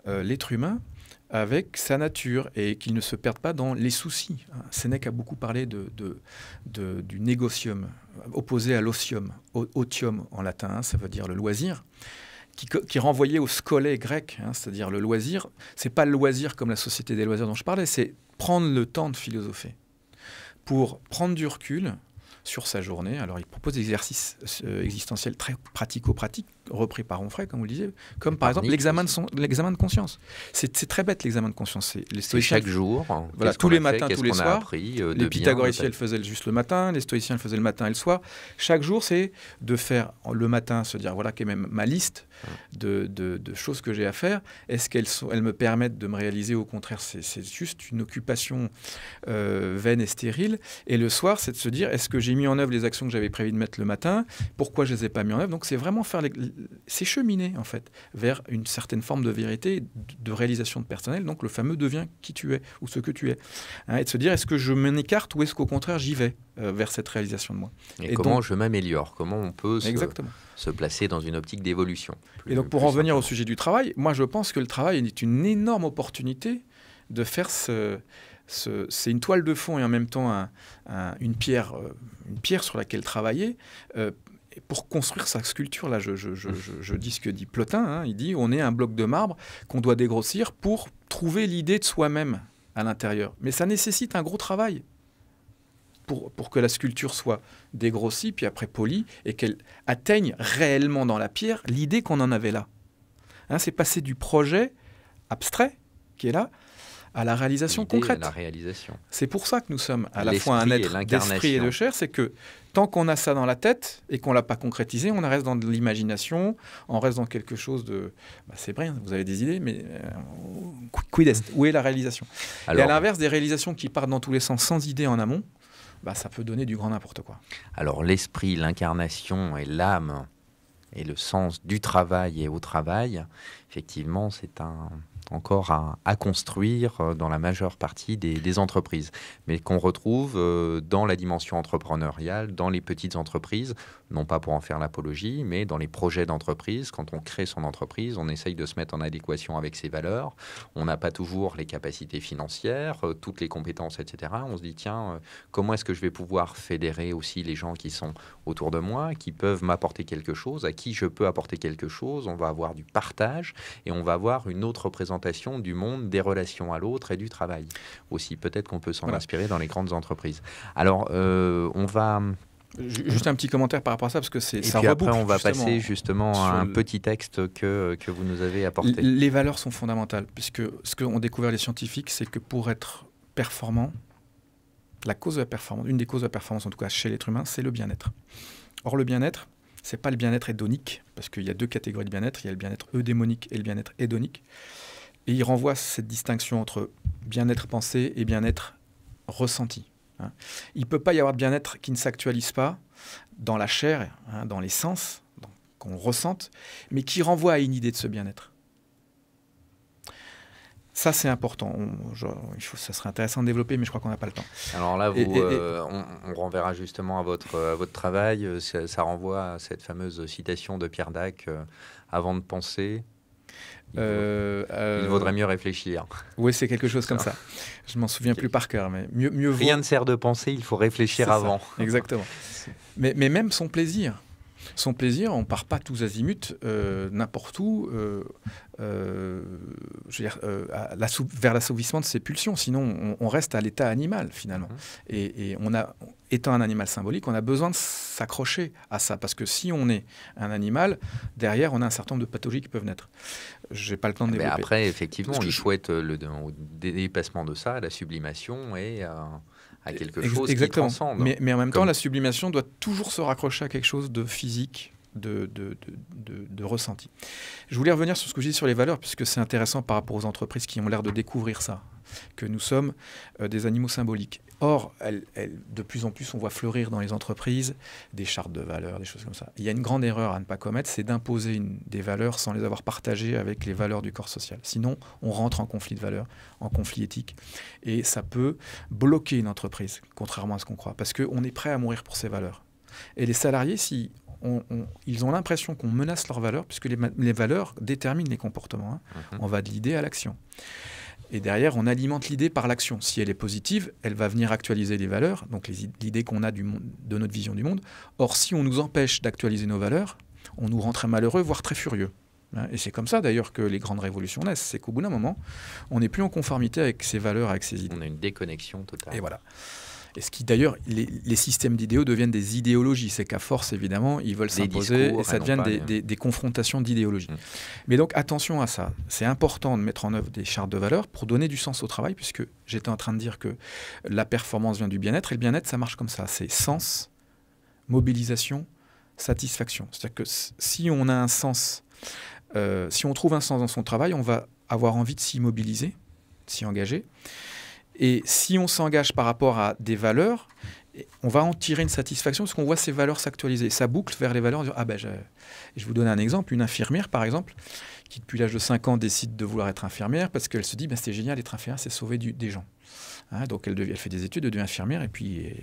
l'être humain avec sa nature et qu'il ne se perde pas dans les soucis. Sénèque a beaucoup parlé du négocium, opposé à l'otium. Otium en latin, ça veut dire le loisir, qui renvoyait au scolé grec, c'est-à-dire le loisir. C'est pas le loisir comme la société des loisirs dont je parlais, c'est prendre le temps de philosopher pour prendre du recul sur sa journée. Alors, il propose des exercices existentiels très pratico-pratiques, repris par Onfray, comme vous le disiez, comme par exemple l'examen de conscience. C'est très bête, l'examen de conscience. C'est chaque jour. Voilà, tous les matins, tous les soirs. Appris, les pythagoriciens le faisaient juste le matin, les stoïciens le faisaient le matin et le soir. Chaque jour, c'est de faire le matin, se dire, voilà, quelle est ma liste de choses que j'ai à faire. Est-ce qu'elles me permettent de me réaliser? Au contraire, c'est juste une occupation vaine et stérile. Et le soir, c'est de se dire, est-ce que j'ai mis en œuvre les actions que j'avais prévu de mettre le matin? Pourquoi je ne les ai pas mis en œuvre? Donc, c'est vraiment c'est cheminer, en fait, vers une certaine forme de vérité, de réalisation de personnel. Donc, le fameux deviens qui tu es ou ce que tu es. Et de se dire, est-ce que je m'en écarte ou est-ce qu'au contraire, j'y vais vers cette réalisation de moi? Et comment je m'améliore? Comment on peut se placer dans une optique d'évolution? Et donc, pour en venir au sujet du travail, moi, je pense que le travail est une énorme opportunité de faire c'est une toile de fond et en même temps une pierre sur laquelle travailler pour construire sa sculpture. Là, je dis ce que dit Plotin. Il dit on est un bloc de marbre qu'on doit dégrossir pour trouver l'idée de soi-même à l'intérieur. Mais ça nécessite un gros travail pour que la sculpture soit dégrossie, puis après polie, et qu'elle atteigne réellement dans la pierre l'idée qu'on en avait là. C'est passer du projet abstrait qui est là à la réalisation concrète. C'est pour ça que nous sommes à la fois un être d'esprit et de chair, c'est que tant qu'on a ça dans la tête et qu'on ne l'a pas concrétisé, on reste dans de l'imagination, on reste dans quelque chose de... c'est vrai, vous avez des idées, mais quid est? Où est la réalisation? Et à l'inverse, des réalisations qui partent dans tous les sens sans idée en amont, ça peut donner du grand n'importe quoi. Alors l'esprit, l'incarnation et l'âme et le sens du travail et au travail, effectivement, c'est encore à construire dans la majeure partie des entreprises, mais qu'on retrouve dans la dimension entrepreneuriale, dans les petites entreprises, non pas pour en faire l'apologie, mais dans les projets d'entreprise. Quand on crée son entreprise, on essaye de se mettre en adéquation avec ses valeurs. On n'a pas toujours les capacités financières, toutes les compétences, etc. On se dit, tiens, comment est-ce que je vais pouvoir fédérer aussi les gens qui sont autour de moi, qui peuvent m'apporter quelque chose, à qui je peux apporter quelque chose? On va avoir du partage et on va avoir une autre représentation du monde, des relations à l'autre et du travail. Aussi, peut-être qu'on peut s'en inspirer dans les grandes entreprises. Alors, on va... Juste un petit commentaire par rapport à ça, parce que ça reboucle. Et puis après, on va passer justement à un petit texte que vous nous avez apporté. Les valeurs sont fondamentales, puisque ce qu'ont découvert les scientifiques, c'est que pour être performant, la cause de la performance, une des causes de la performance, en tout cas chez l'être humain, c'est le bien-être. Or, le bien-être, c'est pas le bien-être hédonique, parce qu'il y a deux catégories de bien-être. Il y a le bien-être eudémonique et le bien-être hédonique. Et il renvoie cette distinction entre bien-être pensé et bien-être ressenti. Il ne peut pas y avoir de bien-être qui ne s'actualise pas dans la chair, dans les sens, qu'on ressente, mais qui renvoie à une idée de ce bien-être. Ça, c'est important. Ça serait intéressant de développer, mais je crois qu'on n'a pas le temps. Alors là, on renverra justement à votre travail. Ça renvoie à cette fameuse citation de Pierre Dac, avant de penser... il vaudrait mieux réfléchir. Oui, c'est quelque chose comme ça. Je m'en souviens plus par cœur, mais mieux vaut... Rien ne sert de penser, il faut réfléchir avant. Ça, exactement. mais même son plaisir, on part pas tous azimuts n'importe où, vers l'assouvissement de ses pulsions. Sinon, on reste à l'état animal finalement. Et étant un animal symbolique, on a besoin de s'accrocher à ça, parce que si on est un animal, derrière, on a un certain nombre de pathologies qui peuvent naître. J'ai pas le temps de développer. Mais après, effectivement, il faut être au dépassement de ça, à la sublimation et à quelque chose qui transcende. Mais en même temps, la sublimation doit toujours se raccrocher à quelque chose de physique, de ressenti. Je voulais revenir sur ce que je dis sur les valeurs, puisque c'est intéressant par rapport aux entreprises qui ont l'air de découvrir ça, que nous sommes des animaux symboliques. Or, de plus en plus, on voit fleurir dans les entreprises des chartes de valeurs, des choses comme ça. Il y a une grande erreur à ne pas commettre, c'est d'imposer des valeurs sans les avoir partagées avec les valeurs du corps social. Sinon, on rentre en conflit de valeurs, en conflit éthique. Et ça peut bloquer une entreprise, contrairement à ce qu'on croit, parce qu'on est prêt à mourir pour ces valeurs. Et les salariés, si ils ont l'impression qu'on menace leurs valeurs, puisque les valeurs déterminent les comportements. Hein. On va de l'idée à l'action. Et derrière, on alimente l'idée par l'action. Si elle est positive, elle va venir actualiser les valeurs, donc l'idée qu'on a de notre vision du monde. Or, si on nous empêche d'actualiser nos valeurs, on nous rend très malheureux, voire très furieux. Et c'est comme ça d'ailleurs que les grandes révolutions naissent. C'est qu'au bout d'un moment, on n'est plus en conformité avec ses valeurs, avec ses idées. On a une déconnexion totale. Et voilà. Et ce qui d'ailleurs, les systèmes d'idéaux deviennent des idéologies. C'est qu'à force, évidemment, ils veulent s'imposer et ça devient des confrontations d'idéologie. Mais donc attention à ça. C'est important de mettre en œuvre des chartes de valeurs pour donner du sens au travail, puisque j'étais en train de dire que la performance vient du bien-être. Et le bien-être, ça marche comme ça. C'est sens, mobilisation, satisfaction. C'est-à-dire que si on a un sens, si on trouve un sens dans son travail, on va avoir envie de s'y mobiliser, de s'y engager. Et si on s'engage par rapport à des valeurs, on va en tirer une satisfaction parce qu'on voit ces valeurs s'actualiser. Ça boucle vers les valeurs. Je vous donne un exemple. Une infirmière, par exemple, qui depuis l'âge de 5 ans décide de vouloir être infirmière parce qu'elle se dit c'est génial, être infirmière, c'est sauver des gens. Hein, donc elle fait des études, elle devient infirmière et puis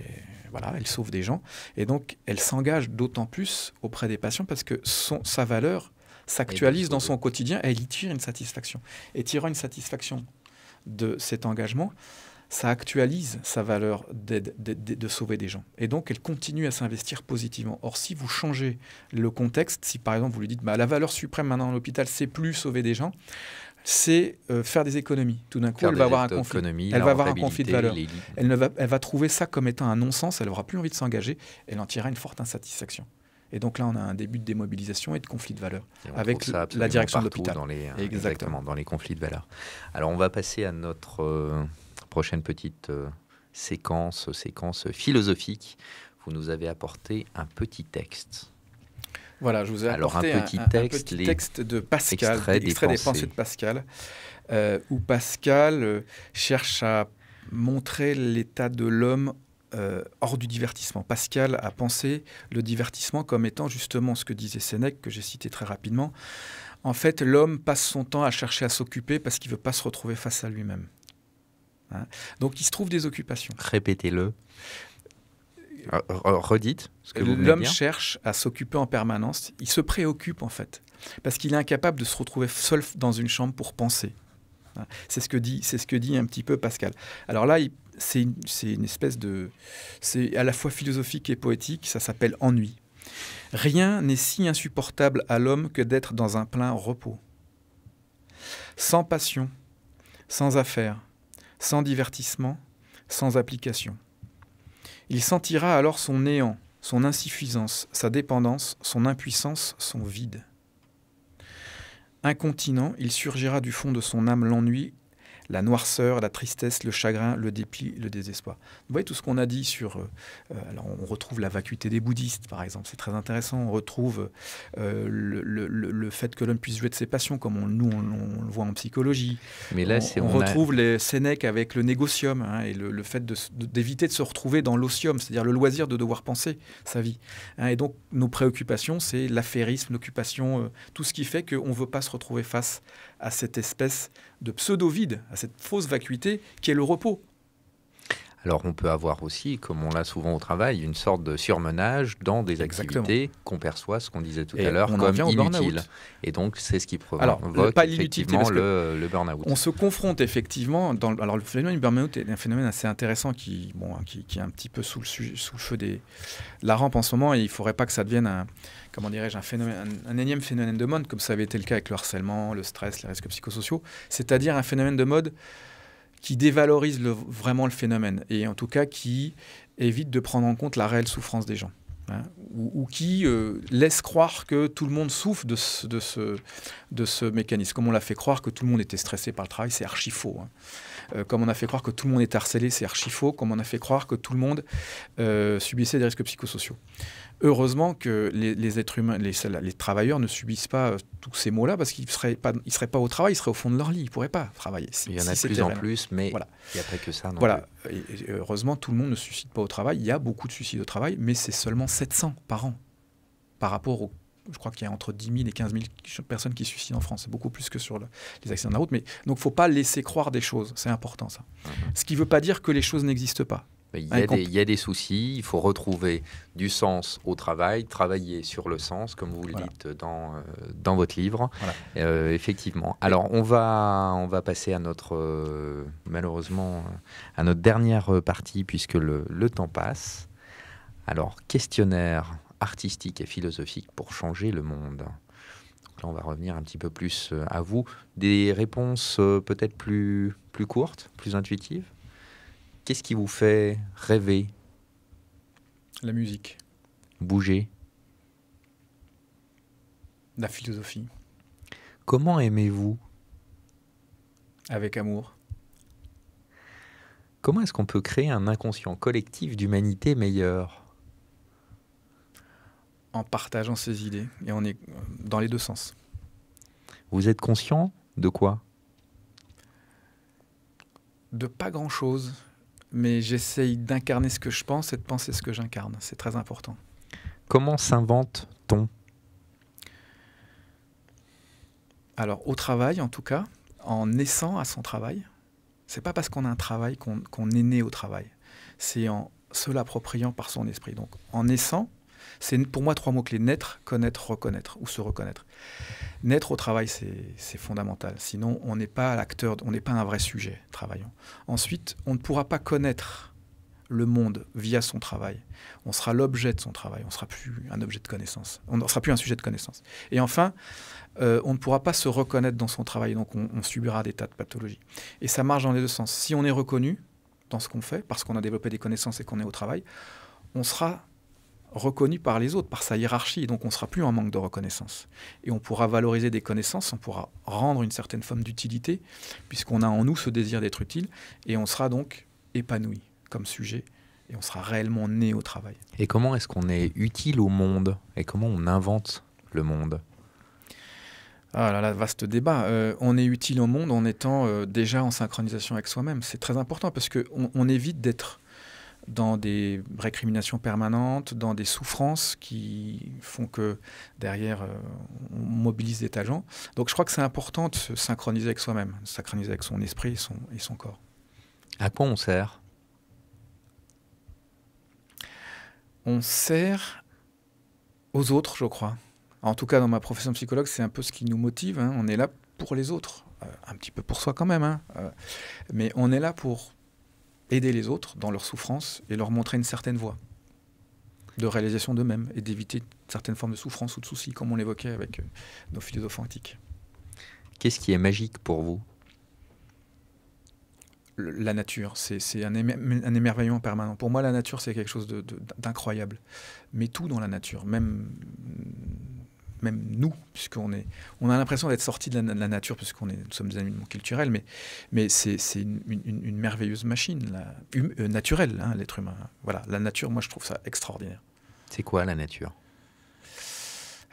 voilà, elle sauve des gens. Et donc elle s'engage d'autant plus auprès des patients parce que sa valeur s'actualise dans son quotidien et elle y tire une satisfaction. Et tirant une satisfaction de cet engagement, ça actualise sa valeur de sauver des gens. Et donc, elle continue à s'investir positivement. Or, si vous changez le contexte, si par exemple vous lui dites la valeur suprême maintenant à l'hôpital, c'est plus sauver des gens, c'est faire des économies. Tout d'un coup, elle va avoir un conflit. Elle va avoir un conflit de valeurs. Elle va trouver ça comme étant un non-sens, elle n'aura plus envie de s'engager, elle en tirera une forte insatisfaction. Et donc là, on a un début de démobilisation et de conflit de valeurs avec la direction de l'hôpital. Exactement, dans les conflits de valeurs. Alors, on va passer à notre prochaine petite séquence philosophique. Vous nous avez apporté un petit texte. Voilà, je vous ai apporté un petit texte de Pascal, extrait des pensées de Pascal, où Pascal cherche à montrer l'état de l'homme hors du divertissement. Pascal a pensé le divertissement comme étant justement ce que disait Sénèque, que j'ai cité très rapidement. En fait, l'homme passe son temps à chercher à s'occuper parce qu'il ne veut pas se retrouver face à lui-même. Hein? Donc, il se trouve des occupations. Répétez-le. Redites ce que vous venez de dire. L'homme cherche à s'occuper en permanence. Il se préoccupe, en fait, parce qu'il est incapable de se retrouver seul dans une chambre pour penser. Hein? C'est ce que dit un petit peu Pascal. Alors là, c'est une espèce de... C'est à la fois philosophique et poétique, ça s'appelle ennui. Rien n'est si insupportable à l'homme que d'être dans un plein repos. Sans passion, sans affaires, sans divertissement, sans application. Il sentira alors son néant, son insuffisance, sa dépendance, son impuissance, son vide. Incontinent, il surgira du fond de son âme l'ennui, la noirceur, la tristesse, le chagrin, le dépit, le désespoir. Vous voyez tout ce qu'on a dit sur... alors on retrouve la vacuité des bouddhistes, par exemple, c'est très intéressant. On retrouve le fait que l'homme puisse jouer de ses passions, comme on le voit en psychologie. Mais là, on retrouve les Sénèque avec le négocium, hein, et le fait d'éviter de se retrouver dans l'osium, c'est-à-dire le loisir de devoir penser sa vie. Hein, et donc, nos préoccupations, c'est l'affairisme, l'occupation, tout ce qui fait qu'on ne veut pas se retrouver face à cette espèce de pseudo-vide, à cette fausse vacuité qui est le repos. Alors on peut avoir aussi, comme on l'a souvent au travail, une sorte de surmenage dans des activités qu'on perçoit, ce qu'on disait tout à l'heure, comme inutiles. Et donc c'est ce qui provoque effectivement le burn-out. On se confronte effectivement, alors le phénomène du burn-out est un phénomène assez intéressant qui est un petit peu sous le feu de la rampe en ce moment, et il ne faudrait pas que ça devienne un énième phénomène de mode, comme ça avait été le cas avec le harcèlement, le stress, les risques psychosociaux, c'est-à-dire un phénomène de mode qui dévalorise vraiment le phénomène, et en tout cas qui évite de prendre en compte la réelle souffrance des gens, hein, ou qui laisse croire que tout le monde souffre de ce mécanisme. Comme on l'a fait croire que tout le monde était stressé par le travail, c'est archi faux. Hein. Comme on a fait croire que tout le monde était harcelé, c'est archi faux. Comme on a fait croire que tout le monde subissait des risques psychosociaux. Heureusement que les êtres humains, les travailleurs ne subissent pas tous ces maux-là, parce qu'ils ne seraient pas au travail, ils seraient au fond de leur lit, ils ne pourraient pas travailler. Il y en a de plus en plus, mais il n'y a pas que ça. Voilà. Et heureusement, tout le monde ne se suicide pas au travail. Il y a beaucoup de suicides au travail, mais c'est seulement 700 par an, par rapport je crois qu'il y a entre 10 000 et 15 000 personnes qui se suicident en France. C'est beaucoup plus que sur les accidents de la route. Mais, donc, il ne faut pas laisser croire des choses. C'est important, ça. Ce qui ne veut pas dire que les choses n'existent pas. Il y a des soucis, il faut retrouver du sens au travail, travailler sur le sens, comme vous le dites dans votre livre. Voilà. Effectivement. Alors, on va passer à malheureusement, à notre dernière partie, puisque le temps passe. Alors, questionnaire artistique et philosophique pour changer le monde. Donc là, on va revenir un petit peu plus à vous. Des réponses peut-être plus courtes, plus intuitives. Qu'est-ce qui vous fait rêver? La musique. Bouger. La philosophie. Comment aimez-vous? Avec amour. Comment est-ce qu'on peut créer un inconscient collectif d'humanité meilleure? En partageant ses idées. Et on est dans les deux sens. Vous êtes conscient de quoi? De pas grand-chose. Mais j'essaye d'incarner ce que je pense et de penser ce que j'incarne. C'est très important. Comment s'invente-t-on? Alors, au travail, en tout cas, en naissant à son travail. C'est pas parce qu'on a un travail qu'on est né au travail. C'est en se l'appropriant par son esprit. Donc, en naissant, c'est pour moi 3 mots-clés. Naître, connaître, reconnaître ou se reconnaître. Naître au travail, c'est fondamental. Sinon, on n'est pas l'acteur, on n'est pas un vrai sujet travaillant. Ensuite, on ne pourra pas connaître le monde via son travail. On sera l'objet de son travail. On ne sera plus un objet de connaissance. On ne sera plus un sujet de connaissance. Et enfin, on ne pourra pas se reconnaître dans son travail. Donc, on subira des tas de pathologies. Et ça marche dans les deux sens. Si on est reconnu dans ce qu'on fait, parce qu'on a développé des connaissances et qu'on est au travail, on sera reconnu par les autres, par sa hiérarchie, donc on ne sera plus en manque de reconnaissance. Et on pourra valoriser des connaissances, on pourra rendre une certaine forme d'utilité, puisqu'on a en nous ce désir d'être utile, et on sera donc épanoui comme sujet, et on sera réellement né au travail. Et comment est-ce qu'on est utile au monde? Et comment on invente le monde? Ah là là, vaste débat. On est utile au monde en étant déjà en synchronisation avec soi-même. C'est très important, parce qu'on évite d'être dans des récriminations permanentes, dans des souffrances qui font que derrière, on mobilise des tas de gens. Donc je crois que c'est important de se synchroniser avec soi-même, de se synchroniser avec son esprit et son corps. À quoi on sert? On sert aux autres, je crois. En tout cas, dans ma profession de psychologue, c'est un peu ce qui nous motive. Hein. On est là pour les autres. Un petit peu pour soi quand même. Hein. Mais on est là pour aider les autres dans leur souffrance et leur montrer une certaine voie de réalisation d'eux-mêmes et d'éviter certaines formes de souffrance ou de soucis, comme on l'évoquait avec nos philosophes antiques. Qu'est-ce qui est magique pour vous? La nature, c'est un émerveillement permanent. Pour moi, la nature, c'est quelque chose d'incroyable. Mais tout dans la nature, même nous, puisqu'on a l'impression d'être sortis de la nature, puisqu'nous sommes des animaux culturels, mais c'est une merveilleuse machine naturelle, hein, l'être humain. Voilà, la nature, moi, je trouve ça extraordinaire. C'est quoi la nature?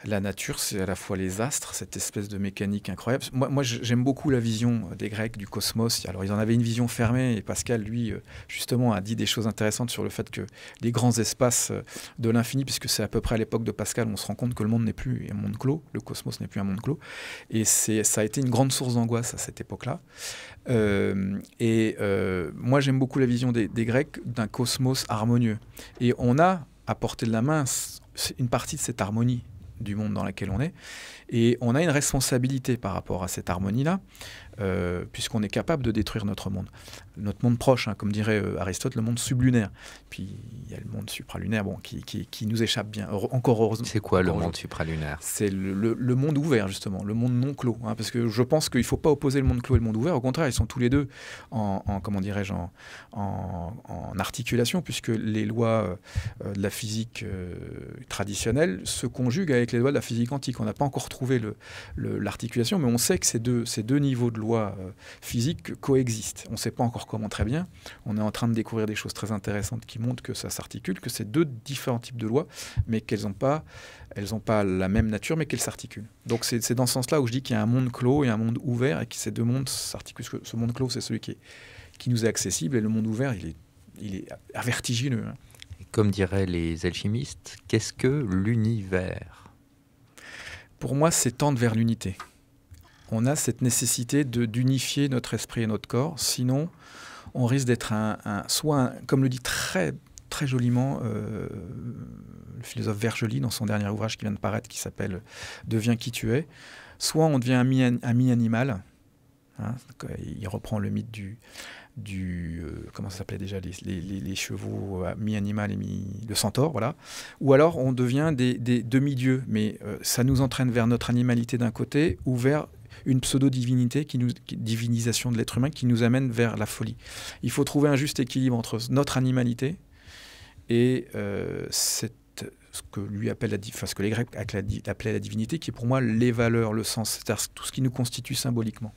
La nature, c'est à la fois les astres, cette espèce de mécanique incroyable. Moi j'aime beaucoup la vision des Grecs du cosmos. Alors, ils en avaient une vision fermée, et Pascal, lui, justement, a dit des choses intéressantes sur le fait que les grands espaces de l'infini, puisque c'est à peu près à l'époque de Pascal, on se rend compte que le monde n'est plus un monde clos, le cosmos n'est plus un monde clos. Et ça a été une grande source d'angoisse à cette époque-là. Moi, j'aime beaucoup la vision des Grecs d'un cosmos harmonieux. Et on a, à portée de la main, une partie de cette harmonie du monde dans lequel on est, et on a une responsabilité par rapport à cette harmonie-là, puisqu'on est capable de détruire notre monde proche, hein, comme dirait Aristote, le monde sublunaire. Puis il y a le monde supralunaire, bon, qui nous échappe bien, encore heureusement. C'est quoi le monde supralunaire? C'est le monde ouvert, justement, le monde non clos, hein, parce que je pense qu'il ne faut pas opposer le monde clos et le monde ouvert. Au contraire, ils sont tous les deux comment dirais-je, en articulation, puisque les lois de la physique traditionnelle se conjuguent avec les lois de la physique quantique. On n'a pas encore trouvé l'articulation, mais on sait que ces deux niveaux de lois physiques coexistent. On ne sait pas encore comment très bien. On est en train de découvrir des choses très intéressantes qui montrent que ça s'articule, que c'est deux différents types de lois, mais qu'elles n'ont pas la même nature, mais qu'elles s'articulent. Donc c'est dans ce sens-là où je dis qu'il y a un monde clos et un monde ouvert, et que ces deux mondes s'articulent. Ce monde clos, c'est celui qui nous est accessible, et le monde ouvert, il est vertigineux. Hein. Comme diraient les alchimistes, qu'est-ce que l'univers? Pour moi, c'est tendre vers l'unité. On a cette nécessité d'unifier notre esprit et notre corps, sinon on risque d'être comme le dit très, très joliment le philosophe Vergely dans son dernier ouvrage qui vient de paraître, qui s'appelle « Deviens qui tu es », soit on devient un mi-animal, hein, il reprend le mythe comment ça s'appelait déjà, les chevaux mi-animal et le centaure, voilà. Ou alors on devient des demi-dieux, mais ça nous entraîne vers notre animalité d'un côté ou vers une pseudo-divinité, divinisation de l'être humain qui nous amène vers la folie. Il faut trouver un juste équilibre entre notre animalité et ce que lui appelle ce que les Grecs appelaient la divinité, qui est pour moi les valeurs, le sens, c'est-à-dire tout ce qui nous constitue symboliquement.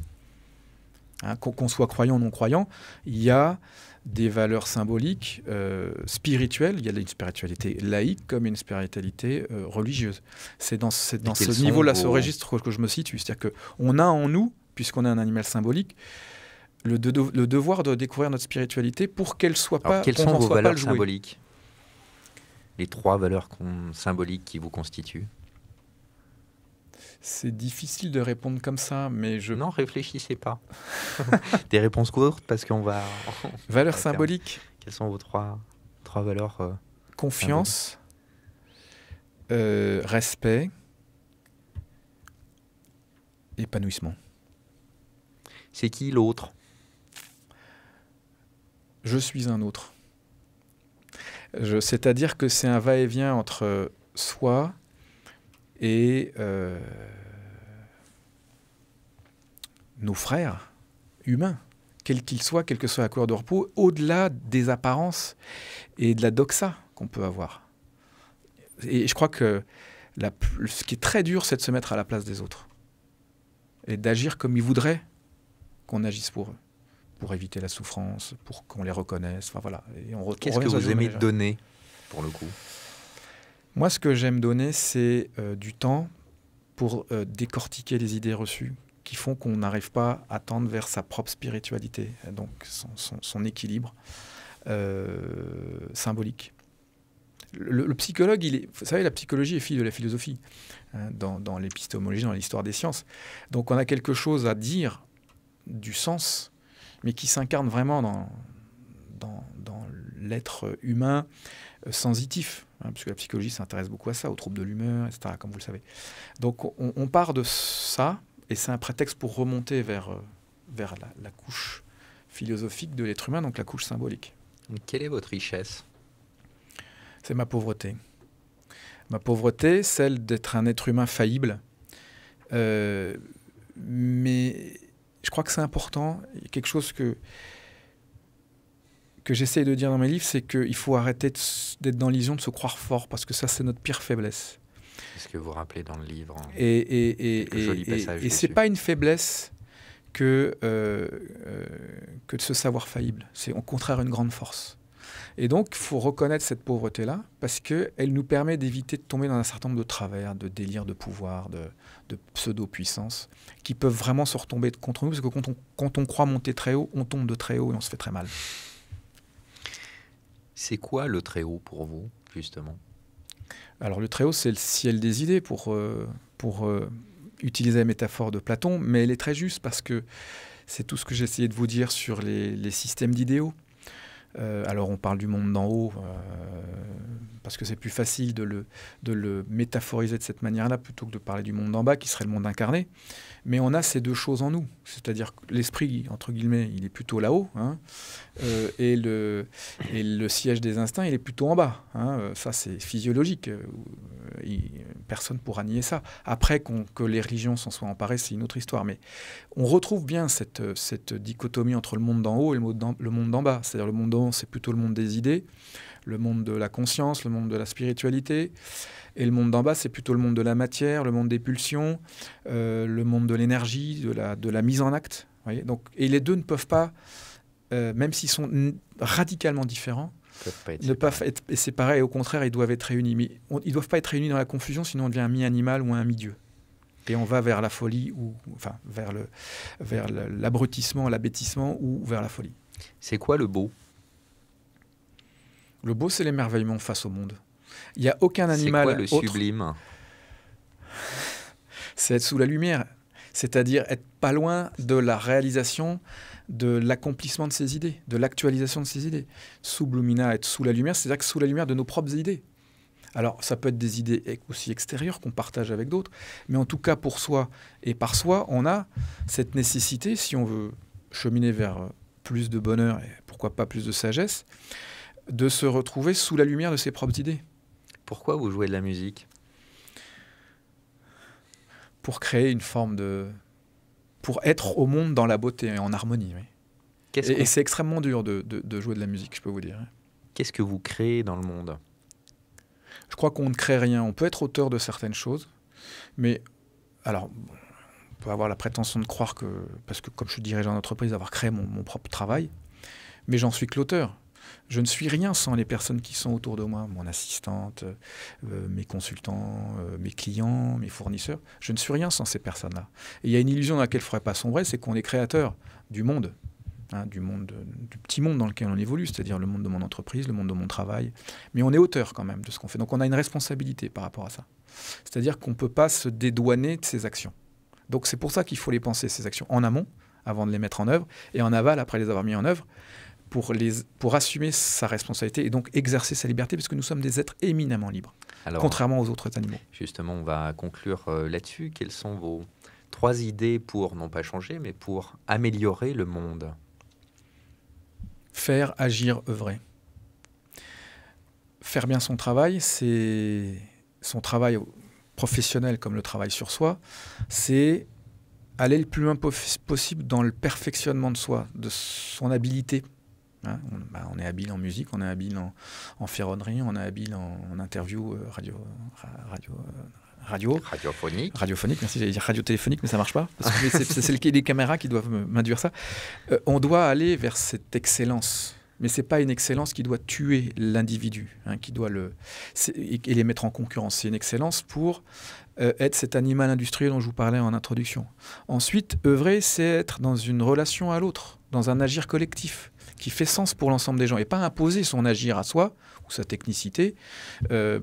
Hein, qu'on soit croyant ou non croyant, il y a des valeurs symboliques, spirituelles. Il y a une spiritualité laïque comme une spiritualité religieuse. C'est dans ce niveau-là, ce registre que je me situe. C'est-à-dire qu'on a en nous, puisqu'on est un animal symbolique, le devoir de découvrir notre spiritualité pour qu'elle soit pas. Quelles sont vos valeurs symboliques? Les 3 valeurs symboliques qui vous constituent? C'est difficile de répondre comme ça, mais Non, réfléchissez pas. Des réponses courtes, parce qu'on va... Valeurs symboliques. Quelles sont vos 3 valeurs Confiance, respect, épanouissement. C'est qui l'autre? Je suis un autre. C'est-à-dire que c'est un va-et-vient entre soi et nos frères humains, quels qu'ils soient, quelle que soit la couleur de leur peau, au-delà des apparences et de la doxa qu'on peut avoir. Et je crois que ce qui est très dur, c'est de se mettre à la place des autres et d'agir comme ils voudraient qu'on agisse pour eux, pour éviter la souffrance, pour qu'on les reconnaisse. Enfin, voilà. Qu'est-ce que vous aimez donner, pour le coup? Moi, ce que j'aime donner, c'est du temps pour décortiquer les idées reçues qui font qu'on n'arrive pas à tendre vers sa propre spiritualité, donc son équilibre symbolique. Le psychologue, vous savez, la psychologie est fille de la philosophie, hein, dans l'épistémologie, dans l'histoire des sciences. Donc on a quelque chose à dire du sens, mais qui s'incarne vraiment dans l'être humain sensitif, hein, puisque la psychologie s'intéresse beaucoup à ça, aux troubles de l'humeur, etc., comme vous le savez. Donc on part de ça, et c'est un prétexte pour remonter vers la couche philosophique de l'être humain, donc la couche symbolique. Quelle est votre richesse? C'est ma pauvreté. Ma pauvreté, celle d'être un être humain faillible. Mais je crois que c'est important. Quelque chose que j'essaye de dire dans mes livres, c'est qu'il faut arrêter d'être dans l'illusion de se croire fort, parce que ça, c'est notre pire faiblesse. C'est ce que vous rappelez dans le livre. Et c'est pas une faiblesse que de se savoir faillible. C'est au contraire une grande force. Et donc, il faut reconnaître cette pauvreté-là, parce qu'elle nous permet d'éviter de tomber dans un certain nombre de travers, de délires de pouvoir, de pseudo-puissance, qui peuvent vraiment se retomber contre nous, parce que quand on croit monter très haut, on tombe de très haut et on se fait très mal. C'est quoi le très haut pour vous, justement? Alors le très haut, c'est le ciel des idées, pour utiliser la métaphore de Platon, mais elle est très juste, parce que c'est tout ce que j'ai essayé de vous dire sur les systèmes d'idéaux. Alors on parle du monde d'en haut, parce que c'est plus facile de le métaphoriser de cette manière-là, plutôt que de parler du monde d'en bas, qui serait le monde incarné. Mais on a ces deux choses en nous, c'est-à-dire que l'esprit, entre guillemets, il est plutôt là-haut, hein, et le siège des instincts, il est plutôt en bas, hein. Ça, c'est physiologique, personne ne pourra nier ça. Après, que les religions s'en soient emparées, c'est une autre histoire, mais on retrouve bien cette dichotomie entre le monde d'en haut et le monde d'en bas. C'est-à-dire le monde d'en haut, c'est plutôt le monde des idées, le monde de la conscience, le monde de la spiritualité. Et le monde d'en bas, c'est plutôt le monde de la matière, le monde des pulsions, le monde de l'énergie, de la mise en acte. Voyez. Donc, et les deux ne peuvent pas, même s'ils sont radicalement différents, ne peuvent pas être séparés. Et au contraire, ils doivent être réunis. Mais ils ne doivent pas être réunis dans la confusion, sinon on devient un mi-animal ou un mi-dieu. Et on va vers la folie, enfin vers l'abrutissement, l'abêtissement ou vers la folie. C'est quoi le beau? Le beau, c'est l'émerveillement face au monde. Il n'y a aucun animal. C'est quoi le sublime? C'est être sous la lumière, c'est-à-dire être pas loin de la réalisation de l'accomplissement de ses idées, de l'actualisation de ses idées. Sublumina, être sous la lumière, c'est-à-dire que sous la lumière de nos propres idées. Alors, ça peut être des idées aussi extérieures qu'on partage avec d'autres, mais en tout cas, pour soi et par soi, on a cette nécessité, si on veut cheminer vers plus de bonheur et pourquoi pas plus de sagesse, de se retrouver sous la lumière de ses propres idées. Pourquoi vous jouez de la musique? Pour créer une forme de... pour être au monde dans la beauté et en harmonie. Oui. Et c'est extrêmement dur de jouer de la musique, je peux vous dire. Qu'est-ce que vous créez dans le monde? Je crois qu'on ne crée rien. On peut être auteur de certaines choses, mais alors, on peut avoir la prétention de croire que, parce que comme je suis dirigeant d'entreprise, avoir créé mon propre travail, mais j'en suis que l'auteur. Je ne suis rien sans les personnes qui sont autour de moi, mon assistante, mes consultants, mes clients, mes fournisseurs. Je ne suis rien sans ces personnes-là. Et il y a une illusion dans laquelle il ne faudrait pas sombrer, c'est qu'on est créateur du monde. Du petit monde dans lequel on évolue, c'est-à-dire le monde de mon entreprise, le monde de mon travail. Mais on est auteur quand même de ce qu'on fait. Donc on a une responsabilité par rapport à ça. C'est-à-dire qu'on ne peut pas se dédouaner de ses actions. Donc c'est pour ça qu'il faut les penser, ces actions, en amont, avant de les mettre en œuvre, et en aval, après les avoir mis en œuvre, pour assumer sa responsabilité et donc exercer sa liberté, parce que nous sommes des êtres éminemment libres, contrairement aux autres animaux. Justement, on va conclure là-dessus. Quelles sont vos 3 idées pour, non pas changer, mais pour améliorer le monde? Faire, agir, œuvrer. Faire bien son travail, c'est son travail professionnel comme le travail sur soi, c'est aller le plus loin possible dans le perfectionnement de soi, de son habileté. Hein, on est habile en musique, on est habile en ferronnerie, on est habile en interview radiophonique, merci, j'allais dire radiotéléphonique, mais ça marche pas, parce que c'est les caméras qui doivent m'induire ça. On doit aller vers cette excellence, mais c'est pas une excellence qui doit tuer l'individu, hein, qui doit et les mettre en concurrence. C'est une excellence pour être cet animal industriel dont je vous parlais en introduction. Ensuite, œuvrer, c'est être dans une relation à l'autre, dans un agir collectif qui fait sens pour l'ensemble des gens, et pas imposer son agir à soi ou sa technicité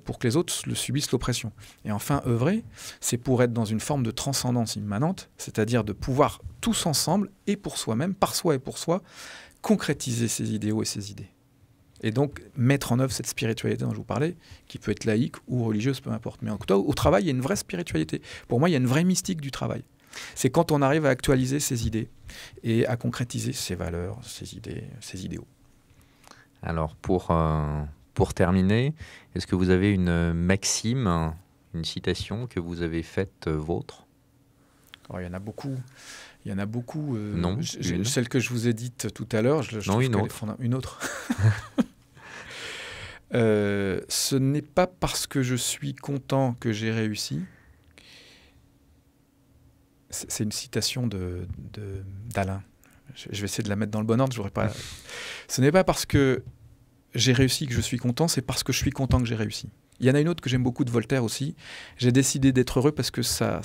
pour que les autres le subissent l'oppression. Et enfin, œuvrer, c'est pour être dans une forme de transcendance immanente, c'est-à-dire de pouvoir tous ensemble, et pour soi-même, par soi et pour soi, concrétiser ses idéaux et ses idées. Et donc, mettre en œuvre cette spiritualité dont je vous parlais, qui peut être laïque ou religieuse, peu importe. Mais en tout cas, au travail, il y a une vraie spiritualité. Pour moi, il y a une vraie mystique du travail. C'est quand on arrive à actualiser ses idées et à concrétiser ses valeurs, ses idées, ses idéaux. Alors, pour terminer, est-ce que vous avez une maxime, une citation que vous avez faite vôtre? Alors, il y en a beaucoup. Il y en a beaucoup. Non, celle que je vous ai dite tout à l'heure, non, une autre. Une autre. Ce n'est pas parce que je suis content que j'ai réussi. C'est une citation d'Alain. Je vais essayer de la mettre dans le bon ordre. J'aurais pas. Ce n'est pas parce que j'ai réussi que je suis content, c'est parce que je suis content que j'ai réussi. Il y en a une autre que j'aime beaucoup de Voltaire aussi. J'ai décidé d'être heureux parce que ça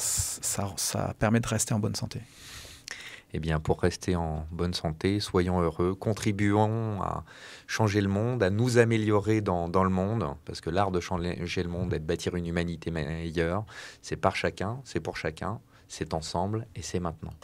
permet de rester en bonne santé. Eh bien, pour rester en bonne santé, soyons heureux, contribuons à changer le monde, à nous améliorer dans le monde, parce que l'art de changer le monde et de bâtir une humanité meilleure, c'est par chacun, c'est pour chacun, c'est ensemble et c'est maintenant.